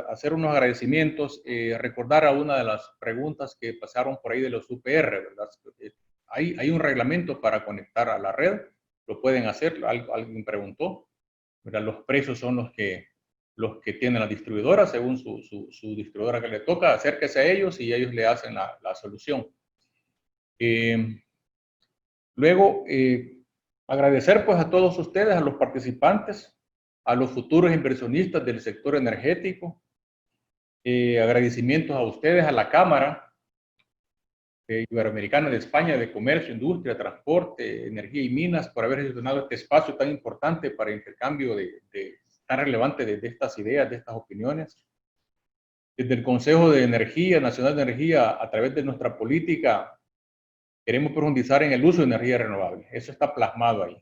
hacer unos agradecimientos, recordar a una de las preguntas que pasaron por ahí de los UPR, ¿verdad? Hay un reglamento para conectar a la red, lo pueden hacer, alguien preguntó, ¿verdad? Los precios son los que tienen la distribuidora, según su distribuidora que le toca, acérquese a ellos y ellos le hacen la solución. Luego, agradecer pues a todos ustedes, a los participantes, a los futuros inversionistas del sector energético, agradecimientos a ustedes, a la Cámara Iberoamericana de España de Comercio, Industria, Transporte, Energía y Minas por haber gestionado este espacio tan importante para intercambio tan relevante de estas ideas, de estas opiniones. Desde el Consejo de Energía, Nacional de Energía, a través de nuestra política, queremos profundizar en el uso de energía renovable. Eso está plasmado ahí.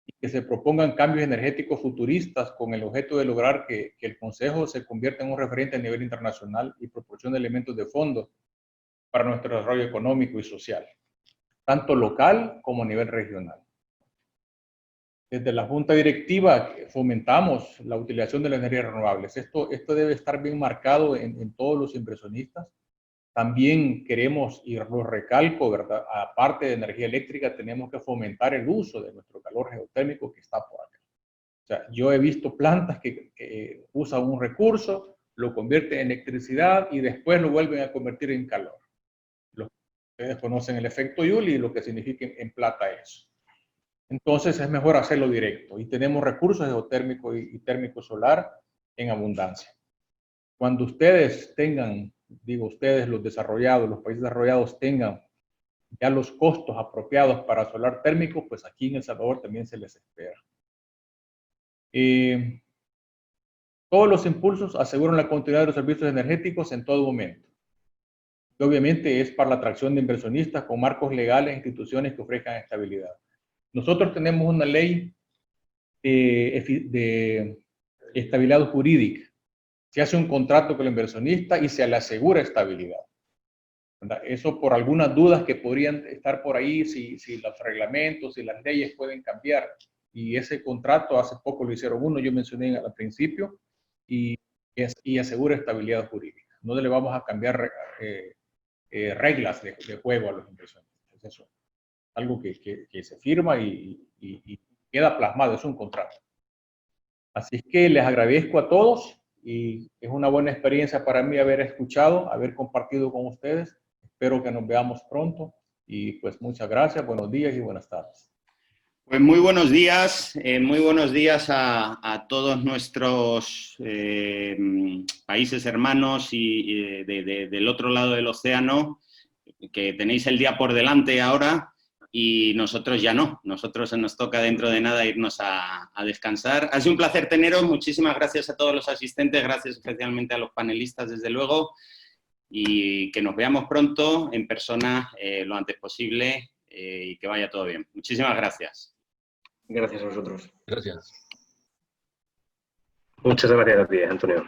Y que se propongan cambios energéticos futuristas con el objeto de lograr que el Consejo se convierta en un referente a nivel internacional y proporcione elementos de fondo para nuestro desarrollo económico y social, tanto local como a nivel regional. Desde la Junta Directiva fomentamos la utilización de las energías renovables. Esto debe estar bien marcado en todos los inversionistas. También queremos, y lo recalco, ¿verdad? Aparte de energía eléctrica, tenemos que fomentar el uso de nuestro calor geotérmico que está por acá. O sea, yo he visto plantas que usan un recurso, lo convierten en electricidad y después lo vuelven a convertir en calor. Ustedes conocen el efecto Joule y lo que significa en plata eso. Entonces es mejor hacerlo directo y tenemos recursos geotérmicos y térmico solar en abundancia. Cuando ustedes tengan, digo ustedes los desarrollados, los países desarrollados tengan ya los costos apropiados para solar térmico, pues aquí en El Salvador también se les espera. Todos los impulsos aseguran la continuidad de los servicios energéticos en todo momento. Y obviamente es para la atracción de inversionistas con marcos legales e instituciones que ofrezcan estabilidad. Nosotros tenemos una ley de estabilidad jurídica. Se hace un contrato con el inversionista y se le asegura estabilidad, ¿verdad? Eso por algunas dudas que podrían estar por ahí, si los reglamentos y las leyes pueden cambiar. Y ese contrato hace poco lo hicieron uno, yo mencioné al principio, y asegura estabilidad jurídica. No le vamos a cambiar reglas de juego a los inversionistas. Eso es algo que se firma y queda plasmado, es un contrato. Así es que les agradezco a todos y es una buena experiencia para mí haber escuchado, haber compartido con ustedes. Espero que nos veamos pronto y pues muchas gracias, buenos días y buenas tardes. Pues muy buenos días a todos nuestros países hermanos y del otro lado del océano, que tenéis el día por delante ahora y nosotros ya no. Nosotros nos toca dentro de nada irnos a descansar. Ha sido un placer teneros. Muchísimas gracias a todos los asistentes, gracias especialmente a los panelistas, desde luego, y que nos veamos pronto en persona lo antes posible y que vaya todo bien. Muchísimas gracias. Gracias a vosotros. Gracias. Muchas gracias a ti, Antonio.